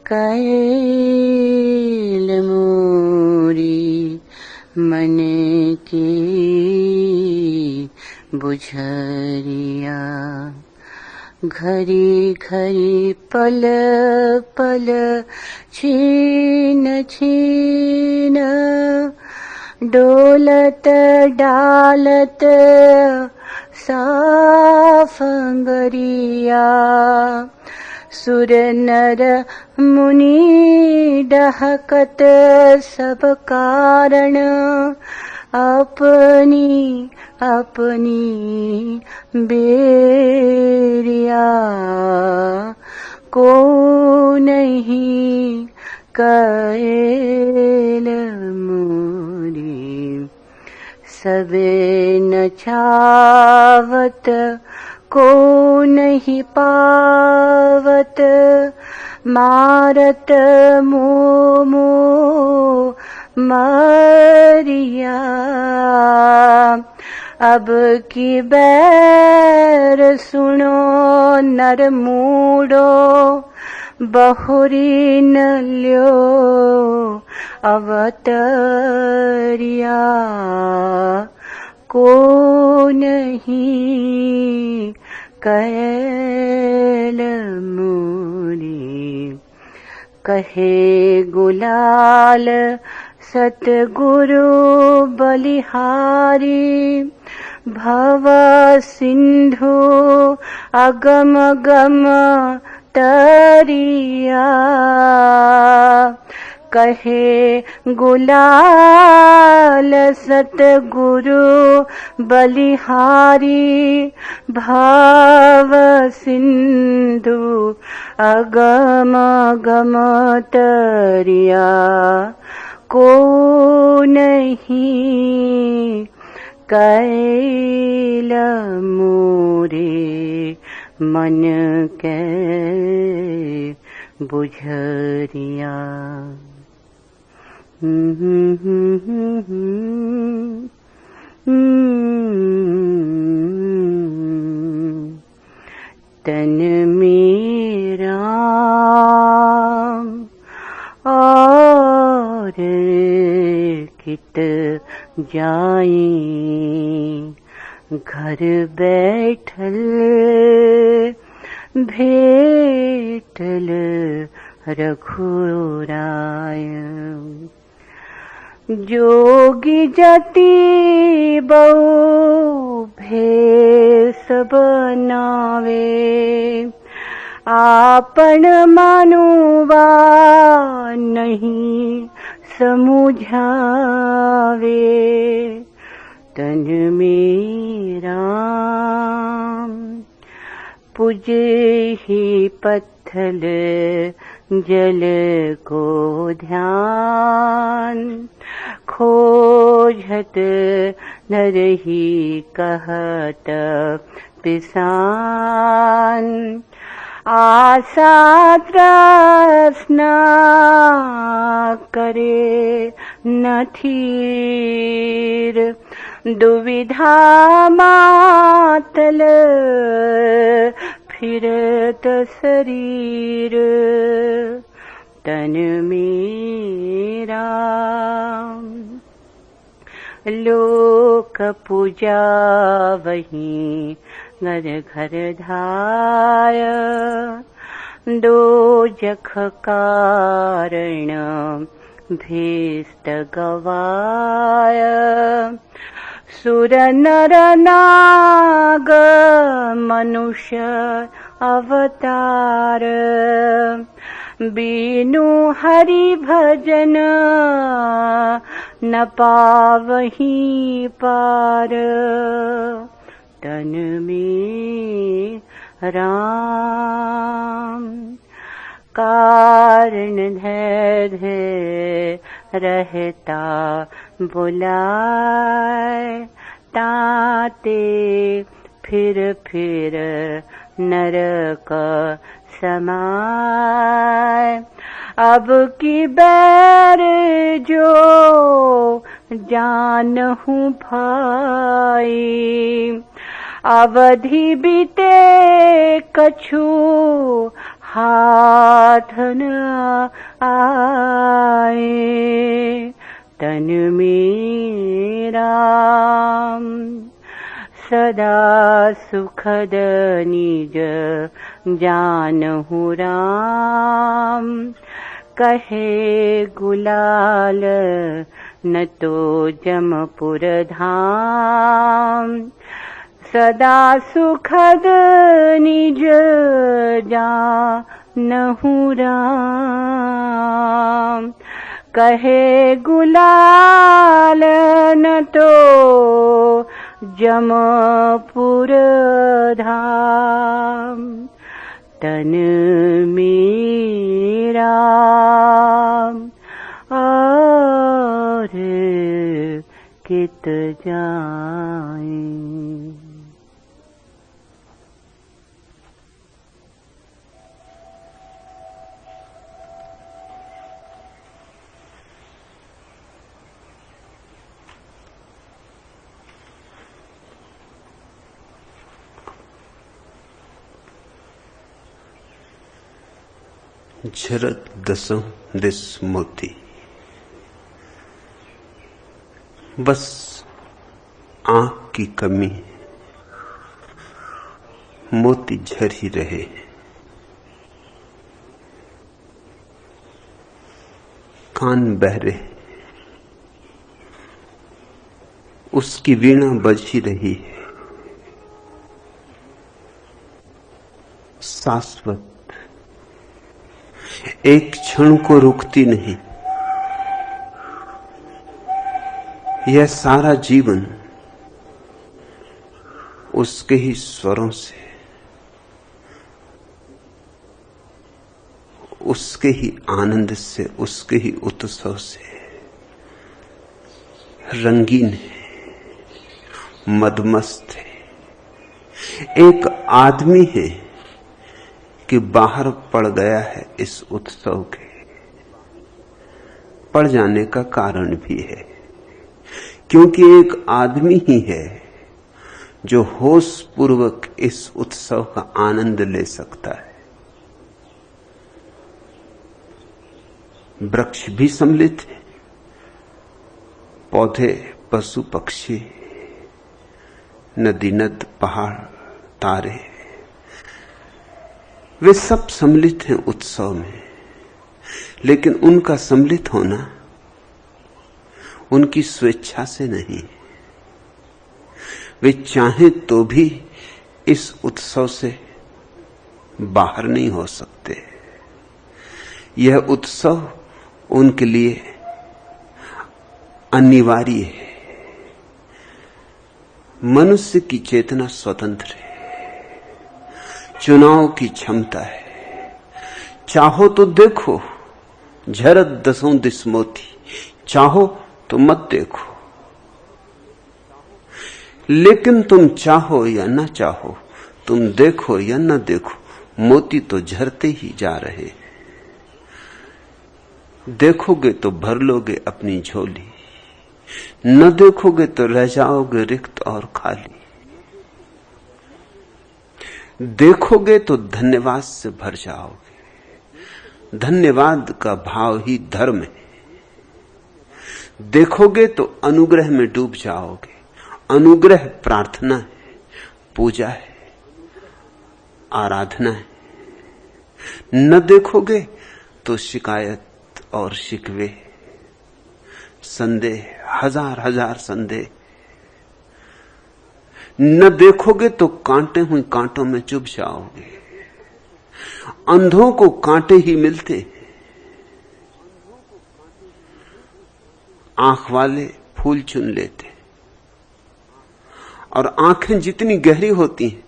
कैल मोरी मन की बुझरिया। घड़ी घड़ी पल पल छीन छीन डोलत डालत साफंगरिया। सुर नर मुनि डहकत सब कारण अपनी अपनी बेरिया। को नहीं कैल मोरी सबे न छावत को नहीं पावत मारत मोमो मरिया। अब की बैर सुनो नर मूडो बहुरी न ल्यो अवतरिया। को नहीं कैल मोरी कहे गुलाल सतगुरु बलिहारी। भव सिंधु अगम गम तरिया। कहे गुलाल सतगुरु बलिहारी। भाव सिंधु अगम गम तरिया। को नहीं कैल मोरे मन के बुझरिया। तन मेरा और कित जाई घर बैठल भेटल रघुराय। जोगी जति बहु भेष बनावे आपन मानुवा नहीं समुझावे। तन मेरा पुजे ही पत्थल जल को ध्यान। खोजत नरही कहत पिसान। आशा तृष्णा करे न थीर दुविधा मातल फिरत शरीर। तन मेरा लोक पूजा वहीं घर घर धाय। दो जख कारण भेस्त गवाय। सुर नर नाग मनुष्य अवतार। बीनु हरि भजन न पावही पार। तन में राम कारण धैर्य रहता बुलाए। ताते फिर नरक समाए। अब की बैर जो जानहु भाई। अवधि बीते कछु हा साथन आए तन मेरा सदा सुखद निज जानहु राम कहे गुलाल न तो जमपुर धाम सदा सुखद निज जानहु राम कहे गुलाल न तो जमपुर धाम तन मेरा और कित जाए। झरत दसों दिस मोती, बस आंख की कमी, मोती झर ही रहे। कान बहरे, उसकी वीणा बज ही रही है। शाश्वत एक क्षण को रुकती नहीं। यह सारा जीवन उसके ही स्वरों से, उसके ही आनंद से, उसके ही उत्सव से रंगीन है, मदमस्त है। एक आदमी है कि बाहर पड़ गया है इस उत्सव के। पड़ जाने का कारण भी है, क्योंकि एक आदमी ही है जो होश पूर्वक इस उत्सव का आनंद ले सकता है। वृक्ष भी सम्मिलित है, पौधे, पशु पक्षी, नदी नद, पहाड़, तारे, वे सब सम्मिलित हैं उत्सव में। लेकिन उनका सम्मिलित होना उनकी स्वेच्छा से नहीं। वे चाहें तो भी इस उत्सव से बाहर नहीं हो सकते। यह उत्सव उनके लिए अनिवार्य है। मनुष्य की चेतना स्वतंत्र है, चुनाव की क्षमता है। चाहो तो देखो झरत दसों दिस मोती, चाहो तो मत देखो। लेकिन तुम चाहो या न चाहो, तुम देखो या न देखो, मोती तो झरते ही जा रहे। देखोगे तो भर लोगे अपनी झोली, न देखोगे तो रह जाओगे रिक्त और खाली। देखोगे तो धन्यवाद से भर जाओगे। धन्यवाद का भाव ही धर्म है। देखोगे तो अनुग्रह में डूब जाओगे। अनुग्रह प्रार्थना है, पूजा है, आराधना है। न देखोगे तो शिकायत और शिकवे, संदेह, हजार हजार संदेह। न देखोगे तो कांटे हुई कांटों में चुभ जाओगे। अंधों को कांटे ही मिलते, आंख वाले फूल चुन लेते। और आंखें जितनी गहरी होती हैं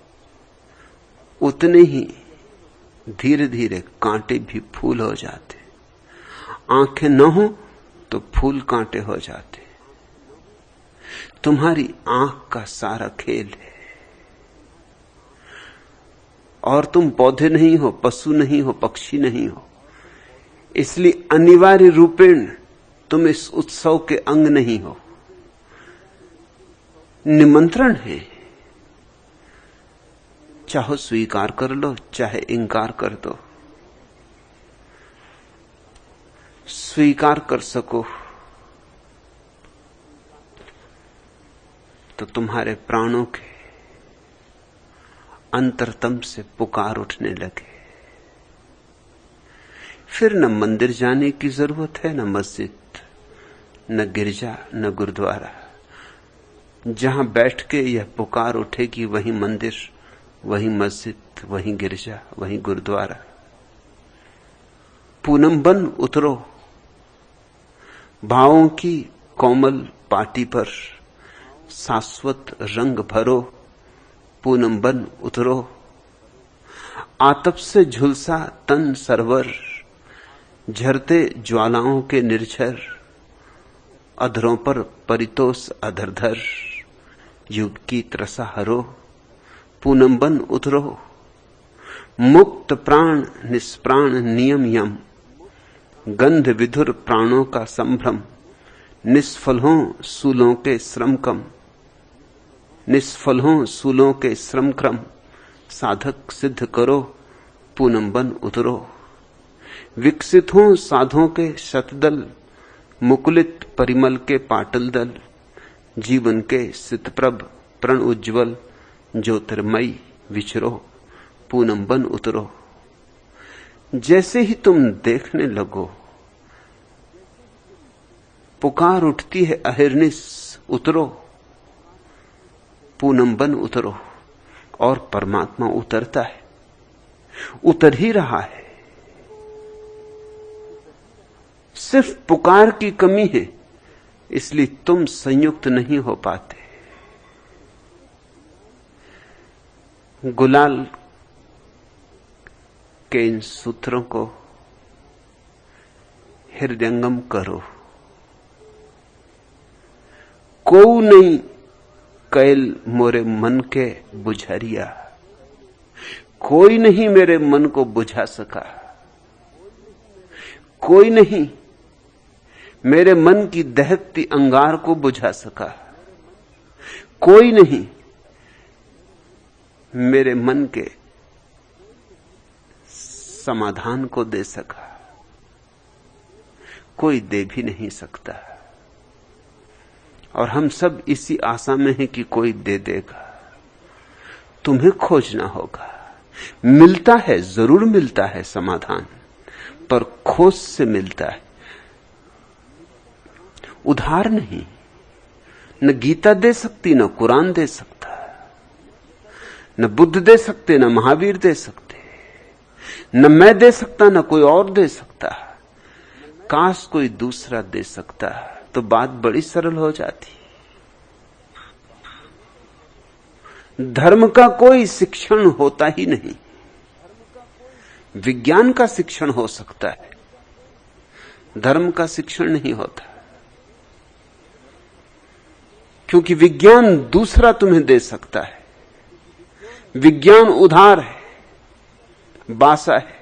उतने ही धीरे धीरे कांटे भी फूल हो जाते। आंखें न हो तो फूल कांटे हो जाते। तुम्हारी आंख का सारा खेल है। और तुम पौधे नहीं हो, पशु नहीं हो, पक्षी नहीं हो, इसलिए अनिवार्य रूपेण तुम इस उत्सव के अंग नहीं हो। निमंत्रण है, चाहो स्वीकार कर लो, चाहे इंकार कर दो। स्वीकार कर सको तो तुम्हारे प्राणों के अंतरतम से पुकार उठने लगे। फिर न मंदिर जाने की जरूरत है, न मस्जिद, न गिरजा, न गुरुद्वारा। जहां बैठ के यह पुकार उठेगी वही मंदिर, वही मस्जिद, वही गिरजा, वही गुरुद्वारा। पूनम बन उतरो, भावों की कोमल पाटी पर शाश्वत रंग भरो। पूनम बन उतरो, आतप से झुलसा तन सरवर, झरते ज्वालाओं के निर्झर। अधरों पर परितोष अधरधर, युग की त्रसा हरो। पूनम बन उतरो, मुक्त प्राण निष्प्राण नियम यम। गंध विधुर प्राणों का संभ्रम, निष्फल हों सूलों के श्रम कम। निष्फल हों सूलों के श्रम क्रम, साधक सिद्ध करो। पूनम बन उतरो, विकसित हों साधों के शतदल। मुकुलित परिमल के पाटल दल, जीवन के सितप्रभ प्रण उज्ज्वल। ज्योतिर्मयी विचरो, पूनम बन उतरो। जैसे ही तुम देखने लगो पुकार उठती है अहिर्निश, उतरो। पूनम बन उतरो, और परमात्मा उतरता है, उतर ही रहा है। सिर्फ पुकार की कमी है, इसलिए तुम संयुक्त नहीं हो पाते। गुलाल के इन सूत्रों को हृदयंगम करो। कोऊ नहीं कैल मोरे मन के बुझरिया, कोई नहीं मेरे मन को बुझा सका। कोई नहीं मेरे मन की दहकती अंगार को बुझा सका। कोई नहीं मेरे मन के समाधान को दे सका। कोई दे भी नहीं सकता। और हम सब इसी आशा में हैं कि कोई दे देगा। तुम्हें खोजना होगा। मिलता है, जरूर मिलता है समाधान, पर खोज से मिलता है, उधार नहीं। न गीता दे सकती, न कुरान दे सकता, न बुद्ध दे सकते, न महावीर दे सकते, न मैं दे सकता, न कोई और दे सकता। काश कोई दूसरा दे सकता तो बात बड़ी सरल हो जाती। धर्म का कोई शिक्षण होता ही नहीं। विज्ञान का शिक्षण हो सकता है, धर्म का शिक्षण नहीं होता। क्योंकि विज्ञान दूसरा तुम्हें दे सकता है। विज्ञान उधार है, बासा है।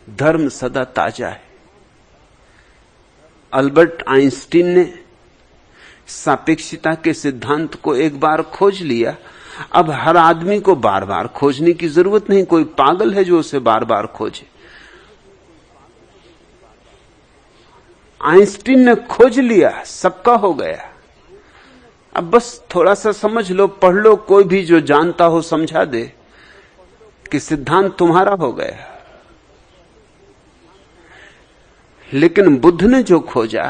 धर्म सदा ताजा है। अल्बर्ट आइंस्टीन ने सापेक्षता के सिद्धांत को एक बार खोज लिया, अब हर आदमी को बार बार खोजने की जरूरत नहीं। कोई पागल है जो उसे बार बार खोजे। आइंस्टीन ने खोज लिया, सबका हो गया। अब बस थोड़ा सा समझ लो, पढ़ लो, कोई भी जो जानता हो समझा दे कि सिद्धांत तुम्हारा हो गया। लेकिन बुद्ध ने जो खोजा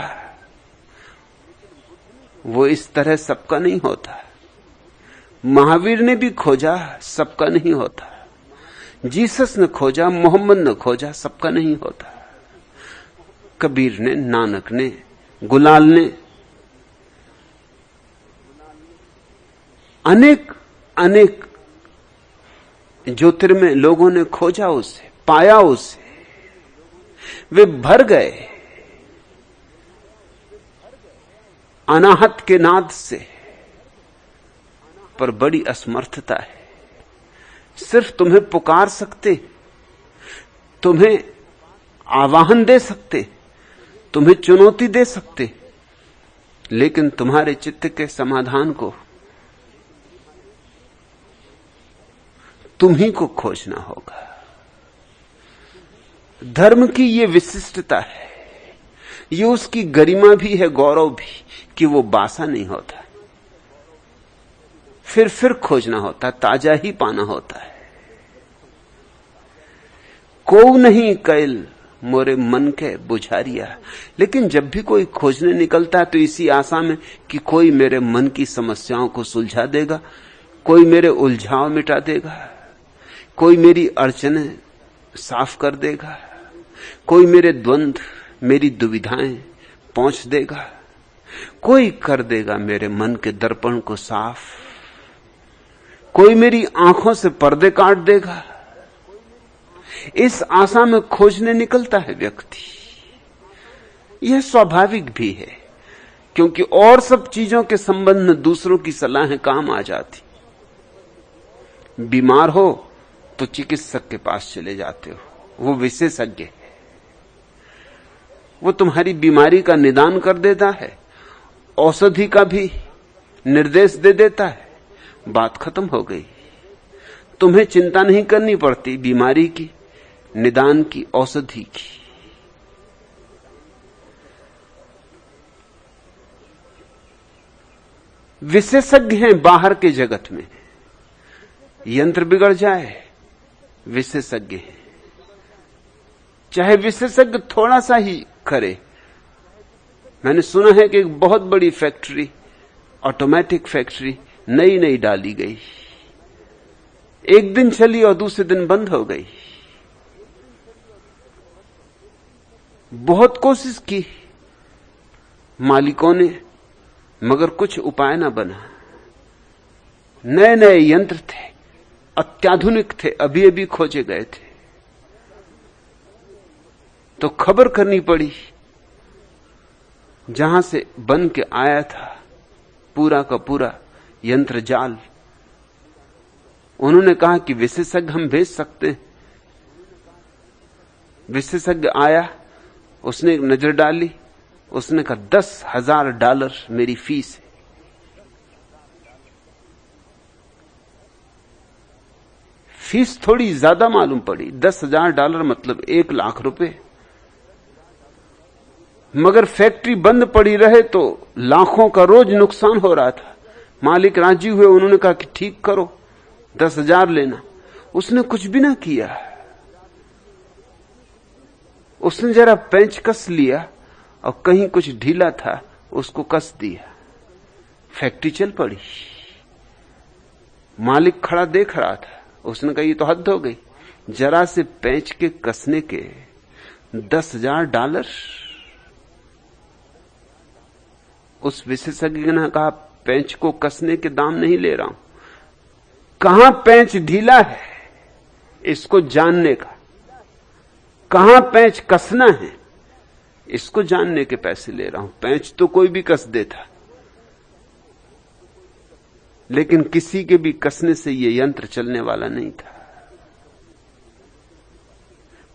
वो इस तरह सबका नहीं होता। महावीर ने भी खोजा, सबका नहीं होता। जीसस ने खोजा, मोहम्मद ने खोजा, सबका नहीं होता। कबीर ने, नानक ने, गुलाल ने, अनेक अनेक ज्योतिर्मय लोगों ने खोजा उसे, पाया उसे। वे भर गए अनाहत के नाद से, पर बड़ी असमर्थता है। सिर्फ तुम्हें पुकार सकते, तुम्हें आवाहन दे सकते, तुम्हें चुनौती दे सकते, लेकिन तुम्हारे चित्त के समाधान को तुम्ही को खोजना होगा। धर्म की ये विशिष्टता है, ये उसकी गरिमा भी है, गौरव भी, कि वो बासा नहीं होता, फिर खोजना होता, ताजा ही पाना होता है। को नहीं कैल मोरे मन के बुझारिया। लेकिन जब भी कोई खोजने निकलता है तो इसी आशा में कि कोई मेरे मन की समस्याओं को सुलझा देगा, कोई मेरे उलझाव मिटा देगा, कोई मेरी अड़चनें साफ कर देगा, कोई मेरे द्वंद्व, मेरी दुविधाएं पहुंच देगा, कोई कर देगा मेरे मन के दर्पण को साफ, कोई मेरी आंखों से पर्दे काट देगा। इस आशा में खोजने निकलता है व्यक्ति। यह स्वाभाविक भी है, क्योंकि और सब चीजों के संबंध में दूसरों की सलाहें काम आ जाती। बीमार हो तो चिकित्सक के पास चले जाते हो, वो विशेषज्ञ है, वो तुम्हारी बीमारी का निदान कर देता है, औषधि का भी निर्देश दे देता है, बात खत्म हो गई। तुम्हें चिंता नहीं करनी पड़ती बीमारी की, निदान की, औषधि की। विशेषज्ञ हैं बाहर के जगत में, यंत्र बिगड़ जाए विशेषज्ञ हैं, चाहे विशेषज्ञ थोड़ा सा ही करे। मैंने सुना है कि एक बहुत बड़ी फैक्ट्री, ऑटोमेटिक फैक्ट्री, नई डाली गई, एक दिन चली और दूसरे दिन बंद हो गई। बहुत कोशिश की मालिकों ने, मगर कुछ उपाय ना बना। नए यंत्र थे, अत्याधुनिक थे, अभी खोजे गए थे, तो खबर करनी पड़ी जहां से बन के आया था पूरा का पूरा यंत्र जाल। उन्होंने कहा कि विशेषज्ञ हम भेज सकते हैं। विशेषज्ञ आया, उसने एक नजर डाली, उसने कहा $10,000 मेरी फीस है। फीस थोड़ी ज्यादा मालूम पड़ी, $10,000 मतलब $1,00,000। मगर फैक्ट्री बंद पड़ी रहे तो लाखों का रोज नुकसान हो रहा था। मालिक राजी हुए, उन्होंने कहा कि ठीक करो, 10,000 लेना। उसने कुछ भी ना किया, उसने जरा पेंच कस लिया और कहीं कुछ ढीला था उसको कस दिया, फैक्ट्री चल पड़ी। मालिक खड़ा देख रहा था, उसने कहा ये तो हद हो गई, जरा से पेंच के कसने के $10,000। उस विशेषज्ञ ने कहा पेंच को कसने के दाम नहीं ले रहा हूं, कहां पेंच ढीला है इसको जानने का, कहां पेंच कसना है इसको जानने के पैसे ले रहा हूं। पेंच तो कोई भी कस देता, लेकिन किसी के भी कसने से यह यंत्र चलने वाला नहीं था।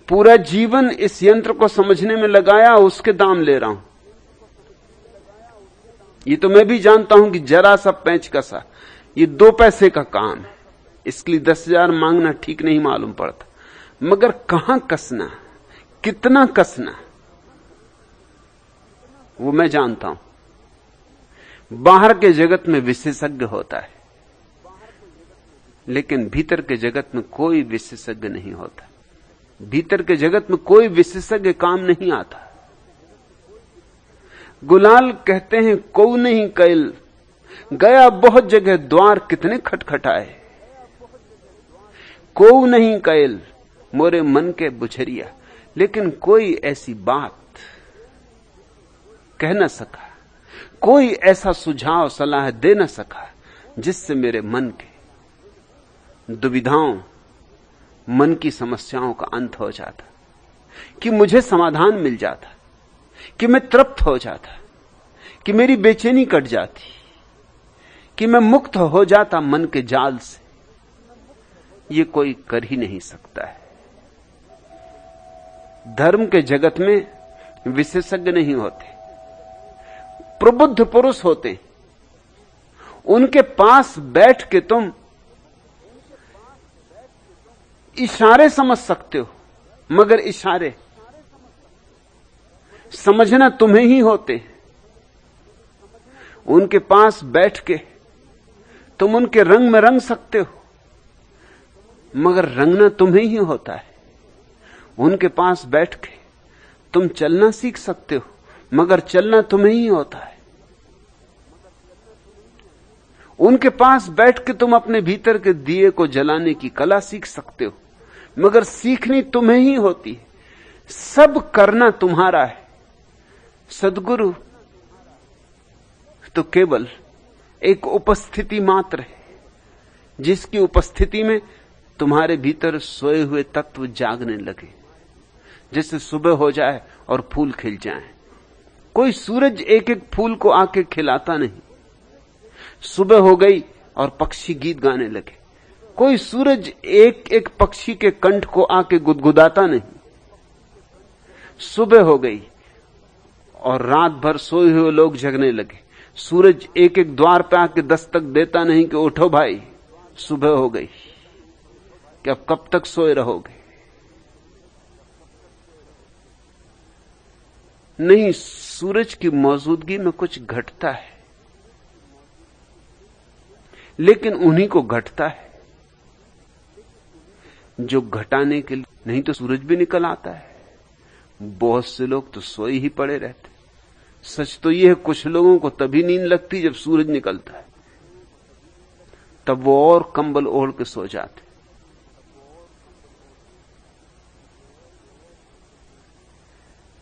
पूरा जीवन इस यंत्र को समझने में लगाया, उसके दाम ले रहा हूं। ये तो मैं भी जानता हूं कि जरा सा पेंच कसा, ये 2 पैसे का काम है, इसके लिए 10,000 मांगना ठीक नहीं मालूम पड़ता। मगर कहां कसना, कितना कसना, वो मैं जानता हूं। बाहर के जगत में विशेषज्ञ होता है, लेकिन भीतर के जगत में कोई विशेषज्ञ नहीं होता। भीतर के जगत में कोई विशेषज्ञ काम नहीं आता। गुलाल कहते हैं को नहीं कैल, गया बहुत जगह द्वार कितने खटखटाए, को नहीं कैल मोरे मन के बुझरिया। लेकिन कोई ऐसी बात कह न सका, कोई ऐसा सुझाव सलाह दे न सका जिससे मेरे मन के दुविधाओं, मन की समस्याओं का अंत हो जाता, कि मुझे समाधान मिल जाता, कि मैं तृप्त हो जाता, कि मेरी बेचैनी कट जाती, कि मैं मुक्त हो जाता मन के जाल से। ये कोई कर ही नहीं सकता है। धर्म के जगत में विशेषज्ञ नहीं होते, प्रबुद्ध पुरुष होते। उनके पास बैठ के तुम इशारे समझ सकते हो मगर इशारे। समझना तुम्हें ही होते हैं। उनके पास बैठ के तुम उनके रंग में रंग सकते हो, मगर रंगना तुम्हें ही होता है। उनके पास बैठ के तुम चलना सीख सकते हो, मगर चलना तुम्हें ही होता है। उनके पास बैठ के तुम अपने भीतर के दिए को जलाने की कला सीख सकते हो, मगर सीखनी तुम्हें ही होती है। सब करना तुम्हारा है। सद्गुरु तो केवल एक उपस्थिति मात्र है, जिसकी उपस्थिति में तुम्हारे भीतर सोए हुए तत्व जागने लगे। जैसे सुबह हो जाए और फूल खिल जाए। कोई सूरज एक एक फूल को आके खिलाता नहीं। सुबह हो गई और पक्षी गीत गाने लगे। कोई सूरज एक एक पक्षी के कंठ को आके गुदगुदाता नहीं। सुबह हो गई और रात भर सोए हुए लोग जगने लगे। सूरज एक एक द्वार पे आके दस्तक देता नहीं कि उठो भाई, सुबह हो गई, कि अब कब तक सोए रहोगे। नहीं, सूरज की मौजूदगी में कुछ घटता है, लेकिन उन्हीं को घटता है जो घटाने के लिए। नहीं तो सूरज भी निकल आता है। बहुत से लोग तो सोए ही पड़े रहते। सच तो यह है, कुछ लोगों को तभी नींद लगती जब सूरज निकलता है, तब वो और कंबल ओढ़ के सो जाते।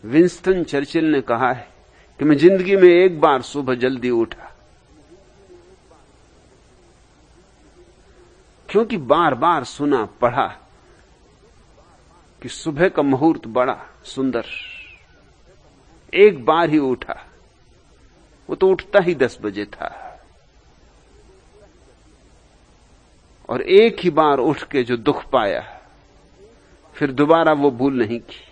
विंस्टन चर्चिल ने कहा है कि मैं जिंदगी में एक बार सुबह जल्दी उठा, क्योंकि बार बार सुना पढ़ा कि सुबह का मुहूर्त बड़ा सुंदर। एक बार ही उठा, वो तो उठता ही 10 बजे था, और एक ही बार उठ के जो दुख पाया, फिर दोबारा वो भूल नहीं की।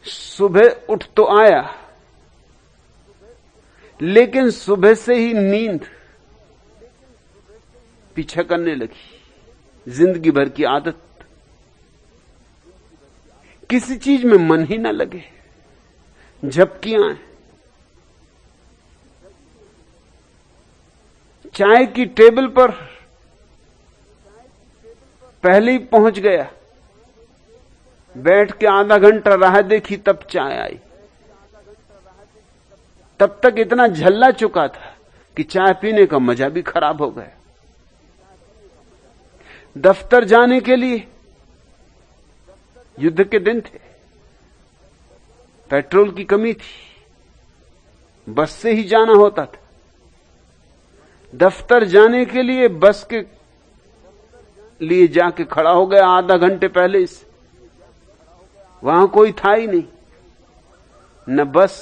सुबह उठ तो आया, लेकिन सुबह से ही नींद पीछा करने लगी। जिंदगी भर की आदत, किसी चीज में मन ही ना लगे, झपकियां आए। चाय की टेबल पर पहले ही पहुंच गया, बैठ के आधा घंटा राह देखी, तब चाय आई। तब तक इतना झल्ला चुका था कि चाय पीने का मजा भी खराब हो गया। दफ्तर जाने के लिए युद्ध के दिन थे, पेट्रोल की कमी थी, बस से ही जाना होता था। दफ्तर जाने के लिए बस के लिए जाके खड़ा हो गया आधा घंटे पहले से। वहां कोई था ही नहीं, न बस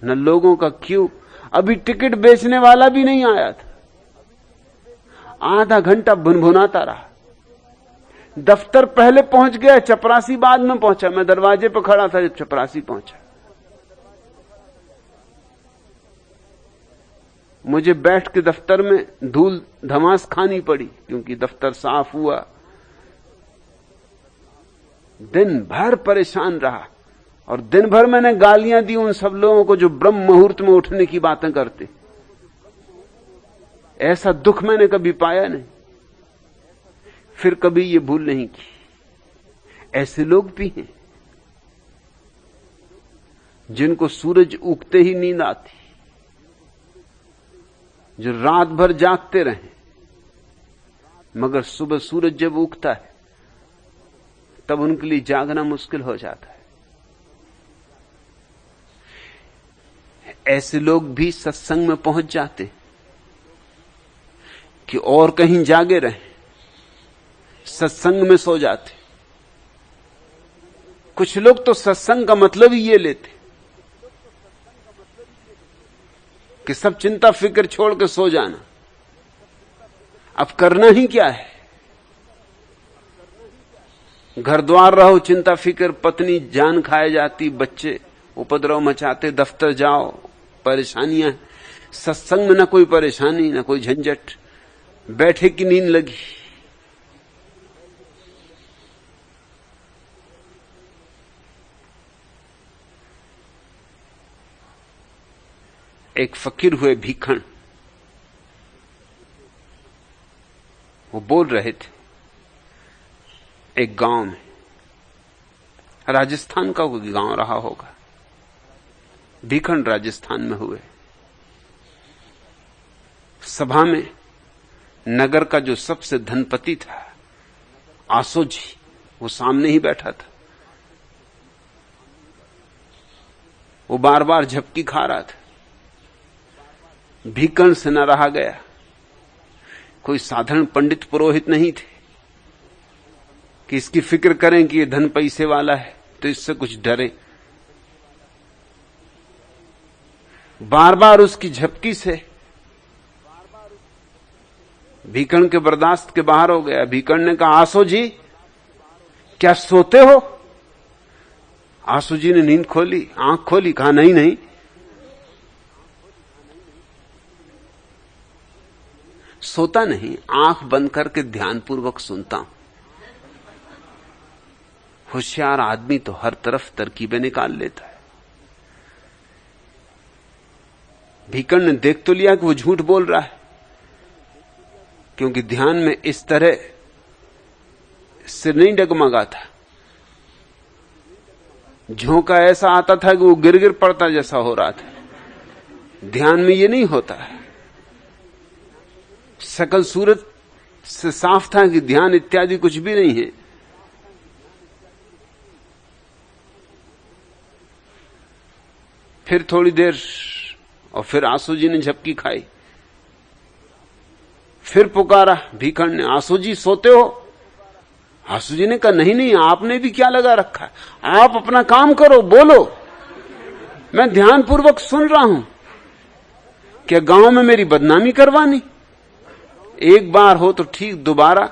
न लोगों का क्यू। अभी टिकट बेचने वाला भी नहीं आया था। आधा घंटा भुनभुनाता रहा। दफ्तर पहले पहुंच गया, चपरासी बाद में पहुंचा। मैं दरवाजे पर खड़ा था जब चपरासी पहुंचा। मुझे बैठ के दफ्तर में धूल धमास खानी पड़ी, क्योंकि दफ्तर साफ हुआ। दिन भर परेशान रहा, और दिन भर मैंने गालियां दी उन सब लोगों को जो ब्रह्म मुहूर्त में उठने की बातें करते। ऐसा दुख मैंने कभी पाया नहीं, फिर कभी ये भूल नहीं की। ऐसे लोग भी हैं जिनको सूरज उगते ही नींद आती, जो रात भर जागते रहे, मगर सुबह सूरज जब उगता है तब उनके लिए जागना मुश्किल हो जाता है। ऐसे लोग भी सत्संग में पहुंच जाते कि और कहीं जागे रहे, सत्संग में सो जाते। कुछ लोग तो सत्संग का मतलब ही ये लेते कि सब चिंता फिक्र छोड़ के सो जाना। अब करना ही क्या है? घर द्वार रहो, चिंता फिक्र, पत्नी जान खाए जाती, बच्चे उपद्रव मचाते, दफ्तर जाओ, परेशानियां। सत्संग में ना कोई परेशानी, ना कोई झंझट, बैठे की नींद लगी। एक फकीर हुए भीखण, वो बोल रहे थे एक गांव में, राजस्थान का कोई गांव रहा होगा, भीखण राजस्थान में हुए। सभा में नगर का जो सबसे धनपति था आसोजी, वो सामने ही बैठा था। वो बार बार झपकी खा रहा था। भीखण से न रहा गया। कोई साधारण पंडित पुरोहित नहीं थे कि इसकी फिक्र करें कि ये धन पैसे वाला है तो इससे कुछ डरे। बार बार उसकी झपकी से भीखण के बर्दाश्त के बाहर हो गया। भीखण ने कहा, आसो जी क्या सोते हो? आसू जी ने नींद खोली, आंख खोली, कहा नहीं नहीं। सोता नहीं, आंख बंद करके ध्यानपूर्वक सुनता हूं। होशियार आदमी तो हर तरफ तरकीबें निकाल लेता है। भीखण ने देख तो लिया कि वो झूठ बोल रहा है, क्योंकि ध्यान में इस तरह सिर नहीं डगमगा था। झोंका ऐसा आता था कि वो गिर गिर पड़ता जैसा हो रहा था। ध्यान में ये नहीं होता है। शकल सूरत से साफ था कि ध्यान इत्यादि कुछ भी नहीं है। फिर थोड़ी देर और फिर आसू जी ने झपकी खाई। फिर पुकारा भीखण ने, आसू जी सोते हो? आसू जी ने कहा नहीं नहीं, आपने भी क्या लगा रखा है, आप अपना काम करो, बोलो, मैं ध्यानपूर्वक सुन रहा हूं। क्या गांव में मेरी बदनामी करवानी? एक बार हो तो ठीक, दोबारा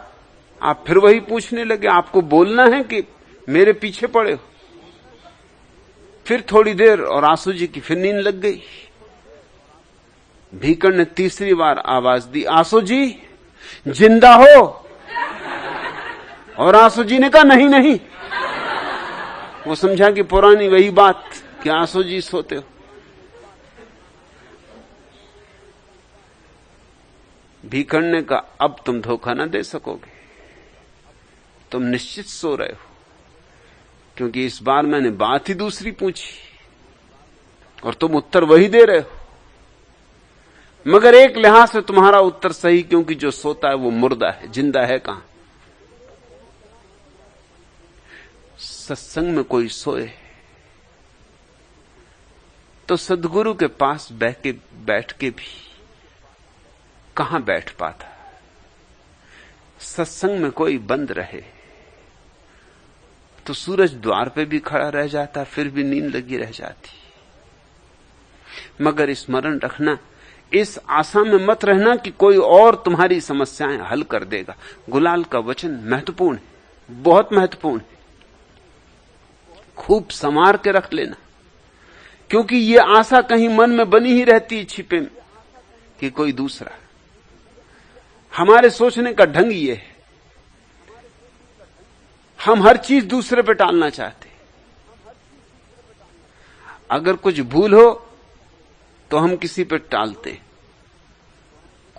आप फिर वही पूछने लगे। आपको बोलना है कि मेरे पीछे पड़े हो? फिर थोड़ी देर और आसू जी की फिर नींद लग गई। भीखण ने तीसरी बार आवाज दी, आसू जी जिंदा हो? और आसू जी ने कहा नहीं नहीं। वो समझा कि पुरानी वही बात कि आसू जी सोते हो। भीखण ने कहा, अब तुम धोखा ना दे सकोगे, तुम निश्चित सो रहे हो, क्योंकि इस बार मैंने बात ही दूसरी पूछी और तुम उत्तर वही दे रहे हो। मगर एक लिहाज से तुम्हारा उत्तर सही, क्योंकि जो सोता है वो मुर्दा है, जिंदा है कहां। सत्संग में कोई सोए तो सद्गुरु के पास बैठ के भी कहां बैठ पाता। सत्संग में कोई बंद रहे तो सूरज द्वार पे भी खड़ा रह जाता, फिर भी नींद लगी रह जाती। मगर स्मरण रखना, इस आशा में मत रहना कि कोई और तुम्हारी समस्याएं हल कर देगा। गुलाल का वचन महत्वपूर्ण है, बहुत महत्वपूर्ण है, खूब संवार के रख लेना, क्योंकि ये आशा कहीं मन में बनी ही रहती है छिपे में कि कोई दूसरा। हमारे सोचने का ढंग ये है, हम हर चीज दूसरे पे टालना चाहते। अगर कुछ भूल हो तो हम किसी पे टालते।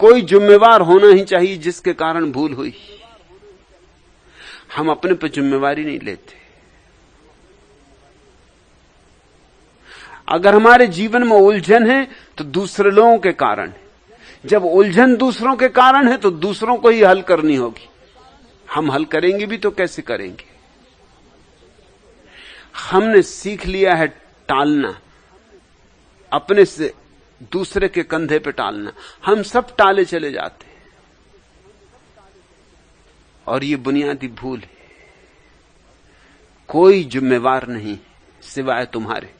कोई जिम्मेवार होना ही चाहिए जिसके कारण भूल हुई। हम अपने पे जिम्मेवारी नहीं लेते। अगर हमारे जीवन में उलझन है तो दूसरे लोगों के कारण है। जब उलझन दूसरों के कारण है तो दूसरों को ही हल करनी होगी। हम हल करेंगे भी तो कैसे करेंगे? हमने सीख लिया है टालना, अपने से दूसरे के कंधे पे टालना। हम सब टाले चले जाते हैं और ये बुनियादी भूल है। कोई जिम्मेवार नहीं सिवाय तुम्हारे।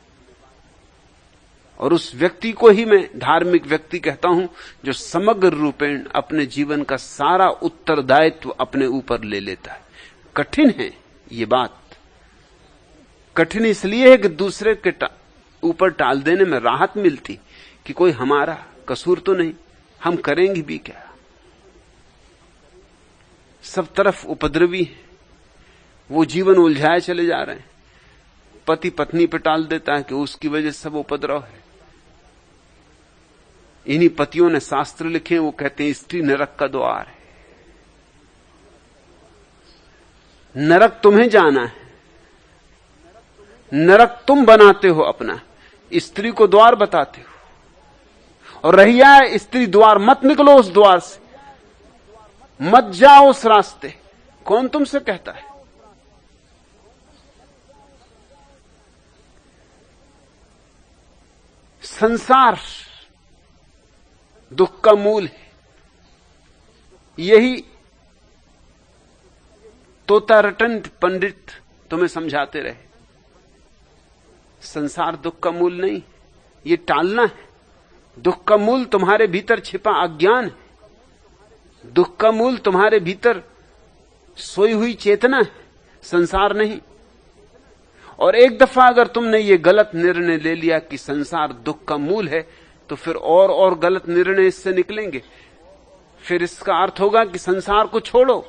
और उस व्यक्ति को ही मैं धार्मिक व्यक्ति कहता हूं जो समग्र रूपेण अपने जीवन का सारा उत्तरदायित्व अपने ऊपर ले लेता है। कठिन है ये बात। कठिन इसलिए है कि दूसरे के ऊपर टाल देने में राहत मिलती कि कोई हमारा कसूर तो नहीं, हम करेंगे भी क्या। सब तरफ उपद्रवी है, वो जीवन उलझाए चले जा रहे हैं। पति पत्नी पे टाल देता है कि उसकी वजह से सब उपद्रव है। इन्हीं पतियों ने शास्त्र लिखे, वो कहते हैं स्त्री नरक का द्वार है। नरक तुम्हें जाना है, नरक तुम बनाते हो अपना, स्त्री को द्वार बताते हो। और रहिया है स्त्री द्वार, मत निकलो उस द्वार से, मत जाओ उस रास्ते। कौन तुमसे कहता है? संसार दुख का मूल है, यही तोता रटंत पंडित तुम्हें समझाते रहे। संसार दुख का मूल नहीं, ये टालना है। दुख का मूल तुम्हारे भीतर छिपा अज्ञान है। दुख का मूल तुम्हारे भीतर सोई हुई चेतना है, संसार नहीं। और एक दफा अगर तुमने ये गलत निर्णय ले लिया कि संसार दुख का मूल है, तो फिर और गलत निर्णय इससे निकलेंगे। फिर इसका अर्थ होगा कि संसार को छोड़ो,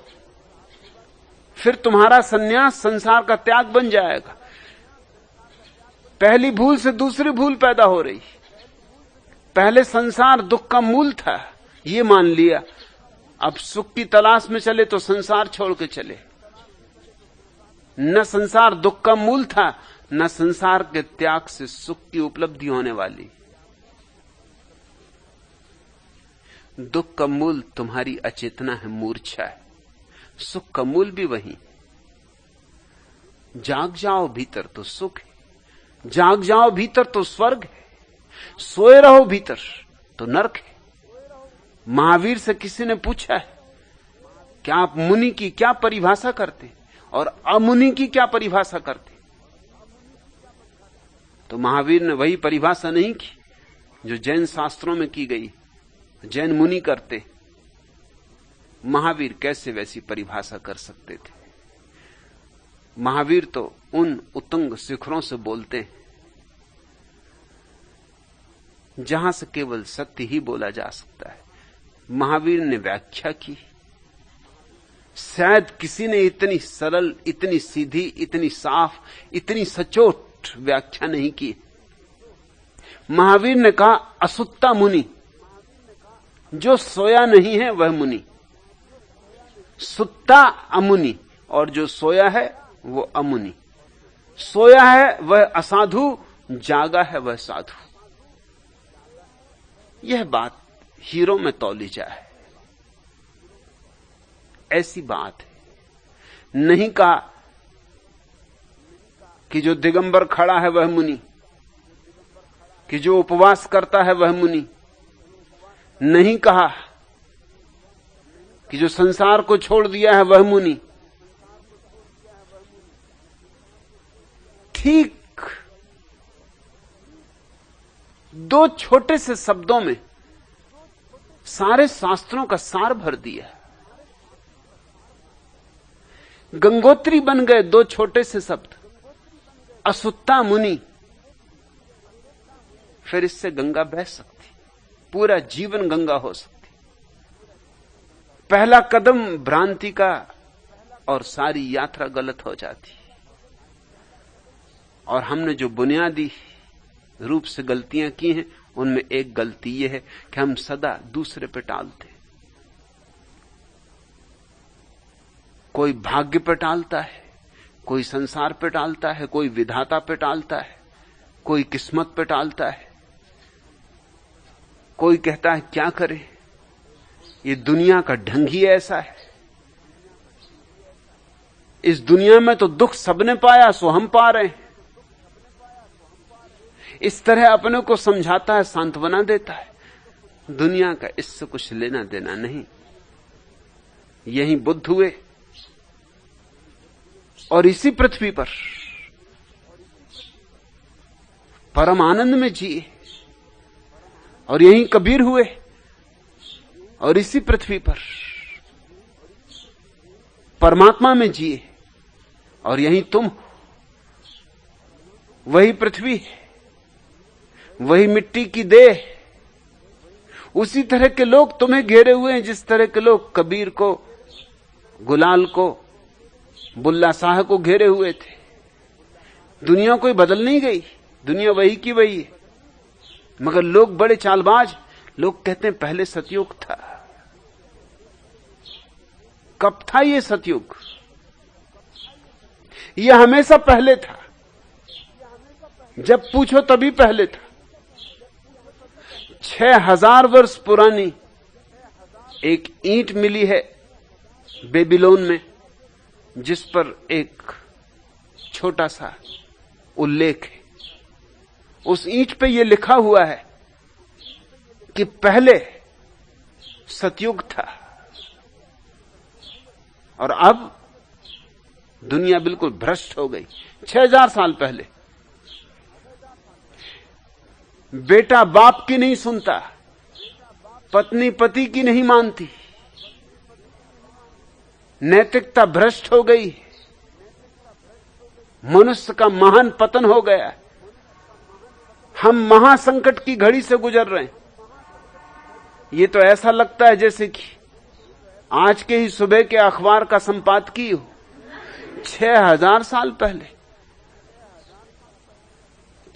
फिर तुम्हारा संन्यास संसार का त्याग बन जाएगा। पहली भूल से दूसरी भूल पैदा हो रही। पहले संसार दुख का मूल था, ये मान लिया, अब सुख की तलाश में चले तो संसार छोड़ के चले। न संसार दुख का मूल था, न संसार के त्याग से सुख की उपलब्धि होने वाली। दुख का मूल तुम्हारी अचेतना है, मूर्छा है। सुख का मूल भी वही। जाग जाओ भीतर तो सुख है, जाग जाओ भीतर तो स्वर्ग है, सोए रहो भीतर तो नरक है। महावीर से किसी ने पूछा है, क्या आप मुनि की क्या परिभाषा करते और अमुनि की क्या परिभाषा करते? तो महावीर ने वही परिभाषा नहीं की जो जैन शास्त्रों में की गई, जैन मुनि करते। महावीर कैसे वैसी परिभाषा कर सकते थे? महावीर तो उन उत्तुंग शिखरों से बोलते हैं जहां से केवल सत्य ही बोला जा सकता है। महावीर ने व्याख्या की, शायद किसी ने इतनी सरल, इतनी सीधी, इतनी साफ, इतनी सचोट व्याख्या नहीं की। महावीर ने कहा, असुत्ता मुनि, जो सोया नहीं है वह मुनि। सुत्ता अमुनि, और जो सोया है वो अमुनि। सोया है वह असाधु, जागा है वह साधु। यह बात हीरो में तौली जाए, ऐसी बात है। नहीं कहा कि जो दिगंबर खड़ा है वह मुनि, कि जो उपवास करता है वह मुनि। नहीं कहा कि जो संसार को छोड़ दिया है वह मुनि। ठीक दो छोटे से शब्दों में सारे शास्त्रों का सार भर दिया। गंगोत्री बन गए दो छोटे से शब्द, असुत्ता मुनि। फिर इससे गंगा बह सकती, पूरा जीवन गंगा हो सकती। पहला कदम भ्रांति का और सारी यात्रा गलत हो जाती। और हमने जो बुनियादी रूप से गलतियां की हैं, उनमें एक गलती यह है कि हम सदा दूसरे पे टालते। कोई भाग्य पे टालता है, कोई संसार पे टालता है, कोई विधाता पे टालता है, कोई किस्मत पे टालता है। कोई कहता है क्या करे, ये दुनिया का ढंग ही ऐसा है। इस दुनिया में तो दुख सबने पाया, सो हम पा रहे हैं। इस तरह अपने को समझाता है, सांत्वना देता है। दुनिया का इससे कुछ लेना देना नहीं। यही बुद्ध हुए और इसी पृथ्वी पर परम आनंद में जिए, और यही कबीर हुए और इसी पृथ्वी पर परमात्मा में जिए, और यही तुम। वही पृथ्वी है, वही मिट्टी की देह। उसी तरह के लोग तुम्हें घेरे हुए हैं जिस तरह के लोग कबीर को, गुलाल को, बुल्ला शाह को घेरे हुए थे। दुनिया कोई बदल नहीं गई, दुनिया वही की वही है। मगर लोग बड़े चालबाज, लोग कहते हैं पहले सतयुग था। कब था ये सतयुग? यह हमेशा पहले था। जब पूछो तभी पहले था। 6000 वर्ष पुरानी एक ईंट मिली है बेबीलोन में, जिस पर एक छोटा सा उल्लेख है। उस ईंट पे यह लिखा हुआ है कि पहले सतयुग था और अब दुनिया बिल्कुल भ्रष्ट हो गई। 6000 साल पहले बेटा बाप की नहीं सुनता, पत्नी पति की नहीं मानती, नैतिकता भ्रष्ट हो गई, मनुष्य का महान पतन हो गया। हम महासंकट की घड़ी से गुजर रहे हैं। ये तो ऐसा लगता है जैसे कि आज के ही सुबह के अखबार का संपादकीय हो। 6000 साल पहले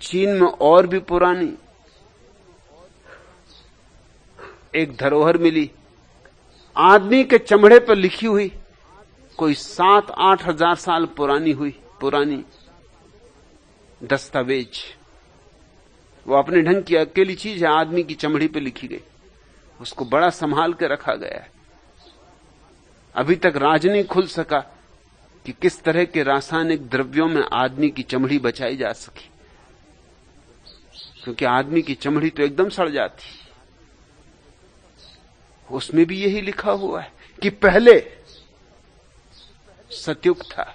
चीन में और भी पुरानी एक धरोहर मिली, आदमी के चमड़े पर लिखी हुई, कोई 7-8 हजार साल पुरानी दस्तावेज। वो अपने ढंग की अकेली चीज है, आदमी की चमड़ी पे लिखी गई, उसको बड़ा संभाल के रखा गया है। अभी तक राज नहीं खुल सका कि किस तरह के रासायनिक द्रव्यों में आदमी की चमड़ी बचाई जा सकी, क्योंकि आदमी की चमड़ी तो एकदम सड़ जाती। उसमें भी यही लिखा हुआ है कि पहले सतयुग था।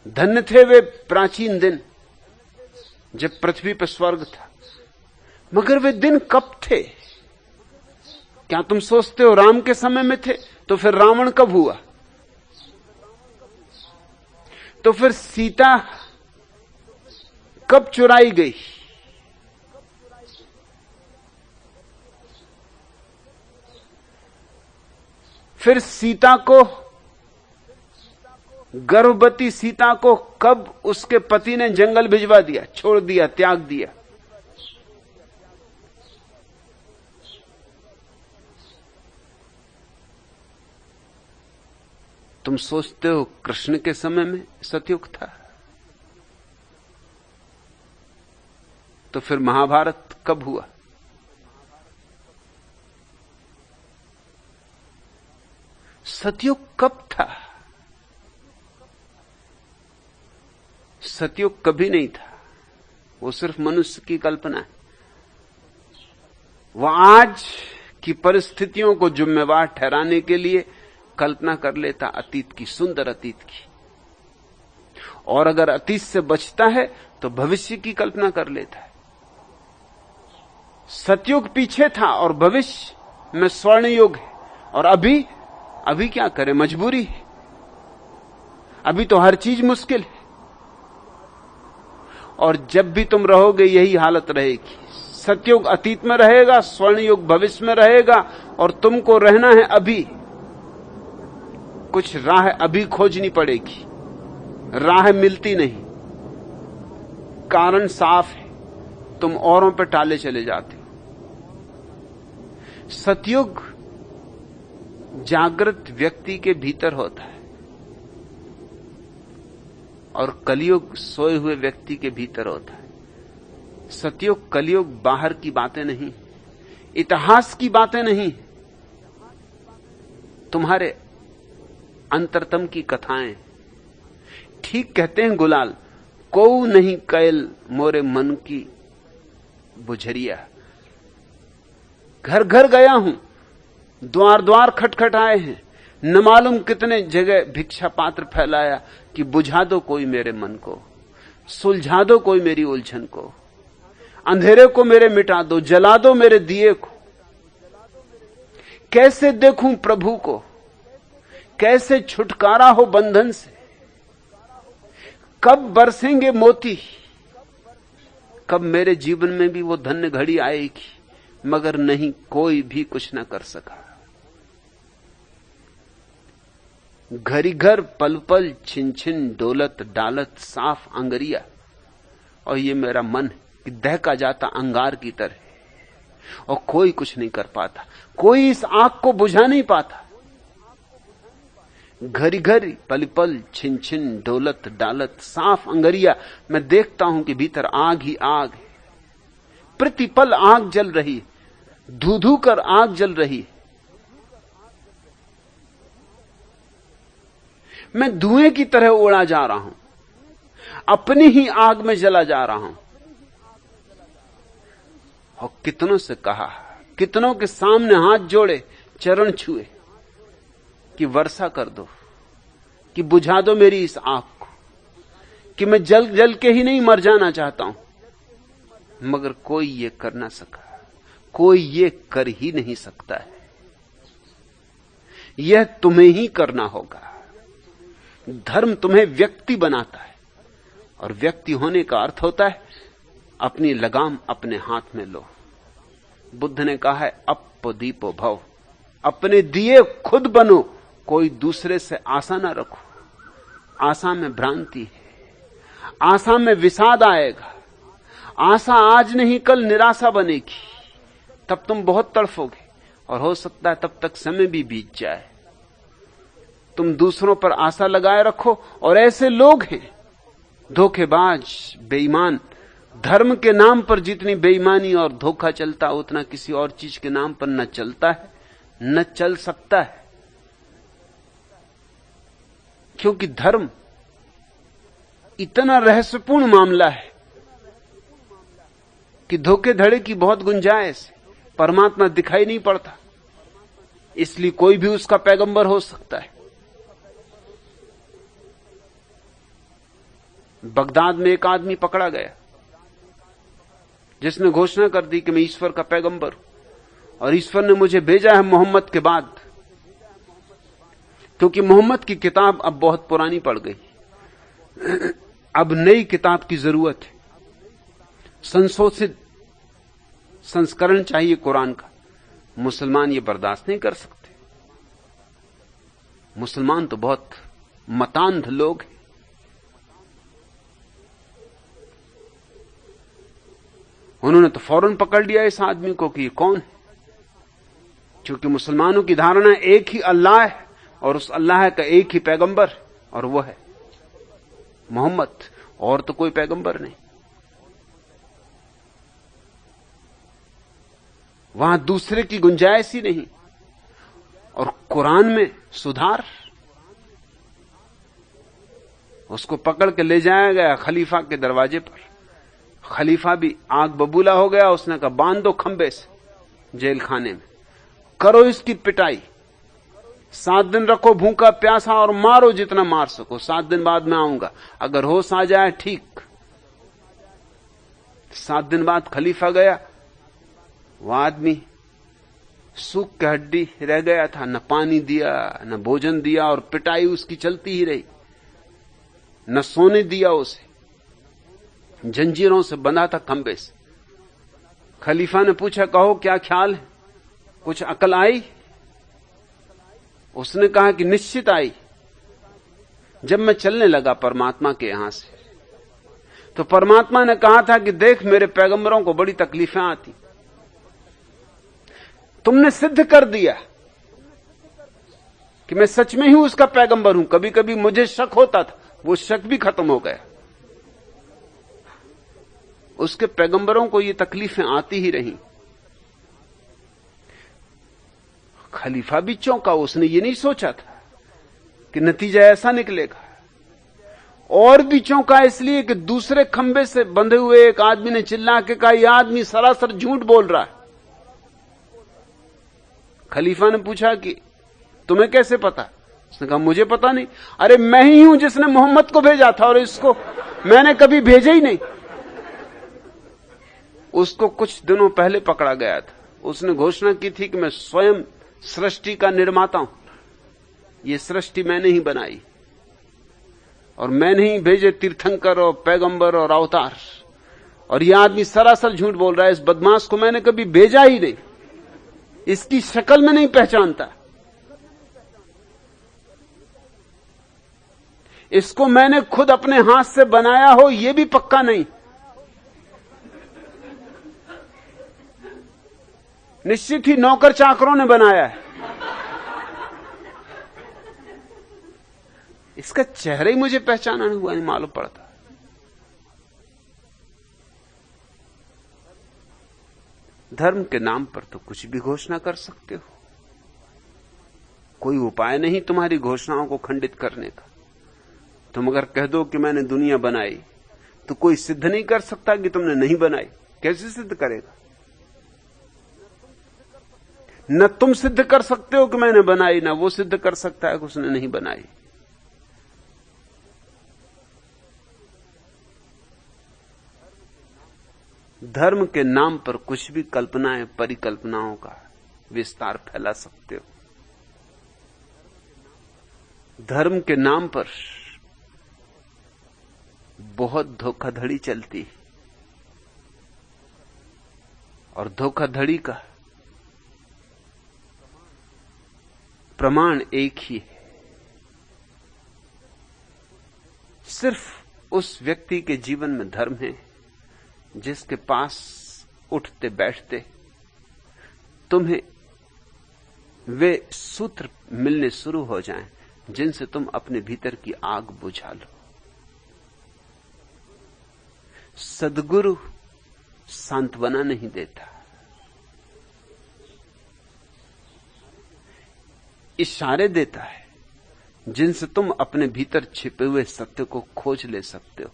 धन्य थे वे प्राचीन दिन जब पृथ्वी पर स्वर्ग था। मगर वे दिन कब थे? क्या तुम सोचते हो राम के समय में थे? तो फिर रावण कब हुआ? तो फिर सीता कब चुराई गई? फिर सीता को, गर्भवती सीता को कब उसके पति ने जंगल भिजवा दिया, छोड़ दिया, त्याग दिया? तुम सोचते हो कृष्ण के समय में सतयुग था? तो फिर महाभारत कब हुआ? सतयुग कब था? सतयुग कभी नहीं था। वो सिर्फ मनुष्य की कल्पना है। वह आज की परिस्थितियों को जिम्मेवार ठहराने के लिए कल्पना कर लेता अतीत की, सुंदर अतीत की। और अगर अतीत से बचता है तो भविष्य की कल्पना कर लेता है। सतयुग पीछे था और भविष्य में स्वर्ण युग है। और अभी क्या करें, मजबूरी है। अभी तो हर चीज मुश्किल है। और जब भी तुम रहोगे यही हालत रहेगी। सतयुग अतीत में रहेगा, स्वर्ण युग भविष्य में रहेगा, और तुमको रहना है अभी। कुछ राह अभी खोजनी पड़ेगी, राह मिलती नहीं। कारण साफ है, तुम औरों पे टाले चले जाते हो। सतयुग जागृत व्यक्ति के भीतर होता है और कलयुग सोए हुए व्यक्ति के भीतर होता है। सतयुग कलयुग बाहर की बातें नहीं, इतिहास की बातें नहीं, तुम्हारे अंतरतम की कथाएं। ठीक कहते हैं गुलाल, कोऊ नहीं कैल मोरे मन की बुझरिया। घर घर गया हूं, द्वार द्वार खटखटाए हैं, न मालूम कितने जगह भिक्षा पात्र फैलाया कि बुझा दो कोई मेरे मन को, सुलझा दो कोई मेरी उलझन को, अंधेरे को मेरे मिटा दो, जला दो मेरे दिए को। कैसे देखूं प्रभु को, कैसे छुटकारा हो बंधन से, कब बरसेंगे मोती, कब मेरे जीवन में भी वो धन्य घड़ी आएगी। मगर नहीं, कोई भी कुछ न कर सका। घरी घर पल पल छिन छिन डोलत डालत साफ अंगरिया। और ये मेरा मन कि दहका जाता अंगार की तरह। और कोई कुछ नहीं कर पाता, कोई इस आग को बुझा नहीं पाता। घरी घरी पल पल छिन छिन डोलत डालत साफ अंगरिया, मैं देखता हूं कि भीतर आग ही आग है, प्रतिपल आग जल रही, धू धू कर आग जल रही। मैं धुएं की तरह उड़ा जा रहा हूं, अपनी ही आग में जला जा रहा हूं। और कितनों से कहा, कितनों के सामने हाथ जोड़े, चरण छुए कि वर्षा कर दो, कि बुझा दो मेरी इस आग को, कि मैं जल जल के ही नहीं मर जाना चाहता हूं। मगर कोई ये कर ना सका, कोई ये कर ही नहीं सकता है। यह तुम्हें ही करना होगा। धर्म तुम्हें व्यक्ति बनाता है, और व्यक्ति होने का अर्थ होता है अपनी लगाम अपने हाथ में लो। बुद्ध ने कहा है अप्पो दीपो भव, अपने दिए खुद बनो, कोई दूसरे से आशा ना रखो। आशा में भ्रांति है, आशा में विषाद आएगा। आशा आज नहीं कल निराशा बनेगी, तब तुम बहुत तड़फोगे, और हो सकता है तब तक समय भी बीत जाए। तुम दूसरों पर आशा लगाए रखो, और ऐसे लोग हैं धोखेबाज, बेईमान। धर्म के नाम पर जितनी बेईमानी और धोखा चलता, उतना किसी और चीज के नाम पर न चलता है, न चल सकता है। क्योंकि धर्म इतना रहस्यपूर्ण मामला है कि धोखेधड़े की बहुत गुंजाइश है। परमात्मा दिखाई नहीं पड़ता, इसलिए कोई भी उसका पैगंबर हो सकता है। बगदाद में एक आदमी पकड़ा गया जिसने घोषणा कर दी कि मैं ईश्वर का पैगंबर हूं, और ईश्वर ने मुझे भेजा है मोहम्मद के बाद, क्योंकि मोहम्मद की किताब अब बहुत पुरानी पड़ गई। अब नई किताब की जरूरत है, संशोधित संस्करण चाहिए कुरान का। मुसलमान ये बर्दाश्त नहीं कर सकते। मुसलमान तो बहुत मतांध लोग हैं। उन्होंने तो फौरन पकड़ लिया इस आदमी को कि ये कौन है, क्योंकि मुसलमानों की धारणा एक ही अल्लाह है, और उस अल्लाह का एक ही पैगंबर, और वो है मोहम्मद, और तो कोई पैगंबर नहीं। वहां दूसरे की गुंजाइश ही नहीं। और कुरान में सुधार। उसको पकड़ के ले जाया गया खलीफा के दरवाजे पर। खलीफा भी आग बबूला हो गया। उसने कहा बांध दो खंबे से जेल खाने में, करो इसकी पिटाई, 7 दिन रखो भूखा प्यासा और मारो जितना मार सको, 7 दिन बाद मैं आऊंगा, अगर होश आ जाए ठीक। 7 दिन बाद खलीफा गया। वह आदमी सूख के हड्डी रह गया था, न पानी दिया न भोजन दिया, और पिटाई उसकी चलती ही रही। न सोने दिया उसे, जंजीरों से बंधा था खंबे से। खलीफा ने पूछा कहो क्या ख्याल है, कुछ अकल आई? उसने कहा कि निश्चित आई। जब मैं चलने लगा परमात्मा के यहां से, तो परमात्मा ने कहा था कि देख मेरे पैगंबरों को बड़ी तकलीफें आती, तुमने सिद्ध कर दिया कि मैं सच में ही उसका पैगंबर हूं। कभी कभी मुझे शक होता था, वो शक भी खत्म हो गया। उसके पैगंबरों को ये तकलीफें आती ही रहीं। खलीफा भी चौंका, उसने ये नहीं सोचा था कि नतीजा ऐसा निकलेगा। और भी चौंका इसलिए कि दूसरे खंबे से बंधे हुए एक आदमी ने चिल्ला के कहा यह आदमी सरासर झूठ बोल रहा है। खलीफा ने पूछा कि तुम्हें कैसे पता? उसने कहा मुझे पता नहीं। अरे मैं ही हूं जिसने मोहम्मद को भेजा था, और इसको मैंने कभी भेजा ही नहीं। उसको कुछ दिनों पहले पकड़ा गया था। उसने घोषणा की थी कि मैं स्वयं सृष्टि का निर्माता हूं, ये सृष्टि मैंने ही बनाई, और मैंने ही भेजे तीर्थंकर और पैगंबर और अवतार। और यह आदमी सरासर झूठ बोल रहा है, इस बदमाश को मैंने कभी भेजा ही नहीं, इसकी शक्ल में नहीं पहचानता, इसको मैंने खुद अपने हाथ से बनाया हो यह भी पक्का नहीं। निश्चित ही नौकर चाकरों ने बनाया है। इसका चेहरा ही मुझे पहचाना नहीं हुआ, नहीं मालूम पड़ता। धर्म के नाम पर तो कुछ भी घोषणा कर सकते हो, कोई उपाय नहीं तुम्हारी घोषणाओं को खंडित करने का। तुम अगर कह दो कि मैंने दुनिया बनाई, तो कोई सिद्ध नहीं कर सकता कि तुमने नहीं बनाई। कैसे सिद्ध करेगा? न तुम सिद्ध कर सकते हो कि मैंने बनाई, ना वो सिद्ध कर सकता है कि उसने नहीं बनाई। धर्म के नाम पर कुछ भी कल्पनाएं, परिकल्पनाओं का विस्तार फैला सकते हो। धर्म के नाम पर बहुत धोखाधड़ी चलती है, और धोखाधड़ी का प्रमाण एक ही है। सिर्फ उस व्यक्ति के जीवन में धर्म है जिसके पास उठते बैठते तुम्हें वे सूत्र मिलने शुरू हो जाएं जिनसे तुम अपने भीतर की आग बुझा लो। सद्गुरु सांत्वना नहीं देता, इशारे देता है जिनसे तुम अपने भीतर छिपे हुए सत्य को खोज ले सकते हो।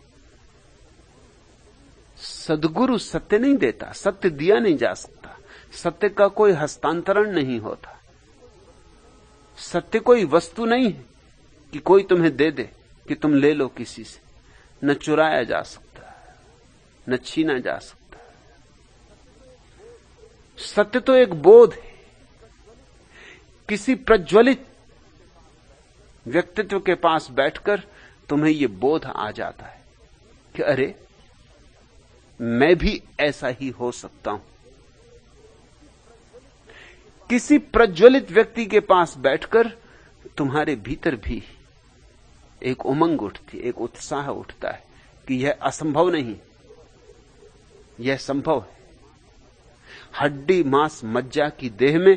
सद्गुरु सत्य नहीं देता, सत्य दिया नहीं जा सकता, सत्य का कोई हस्तांतरण नहीं होता। सत्य कोई वस्तु नहीं है कि कोई तुम्हें दे दे कि तुम ले लो किसी से। न चुराया जा सकता, न छीना जा सकता। सत्य तो एक बोध है। किसी प्रज्वलित व्यक्तित्व के पास बैठकर तुम्हें यह बोध आ जाता है कि अरे मैं भी ऐसा ही हो सकता हूं। किसी प्रज्वलित व्यक्ति के पास बैठकर तुम्हारे भीतर भी एक उमंग उठती, एक उत्साह उठता है कि यह असंभव नहीं, यह संभव है। हड्डी मांस मज्जा की देह में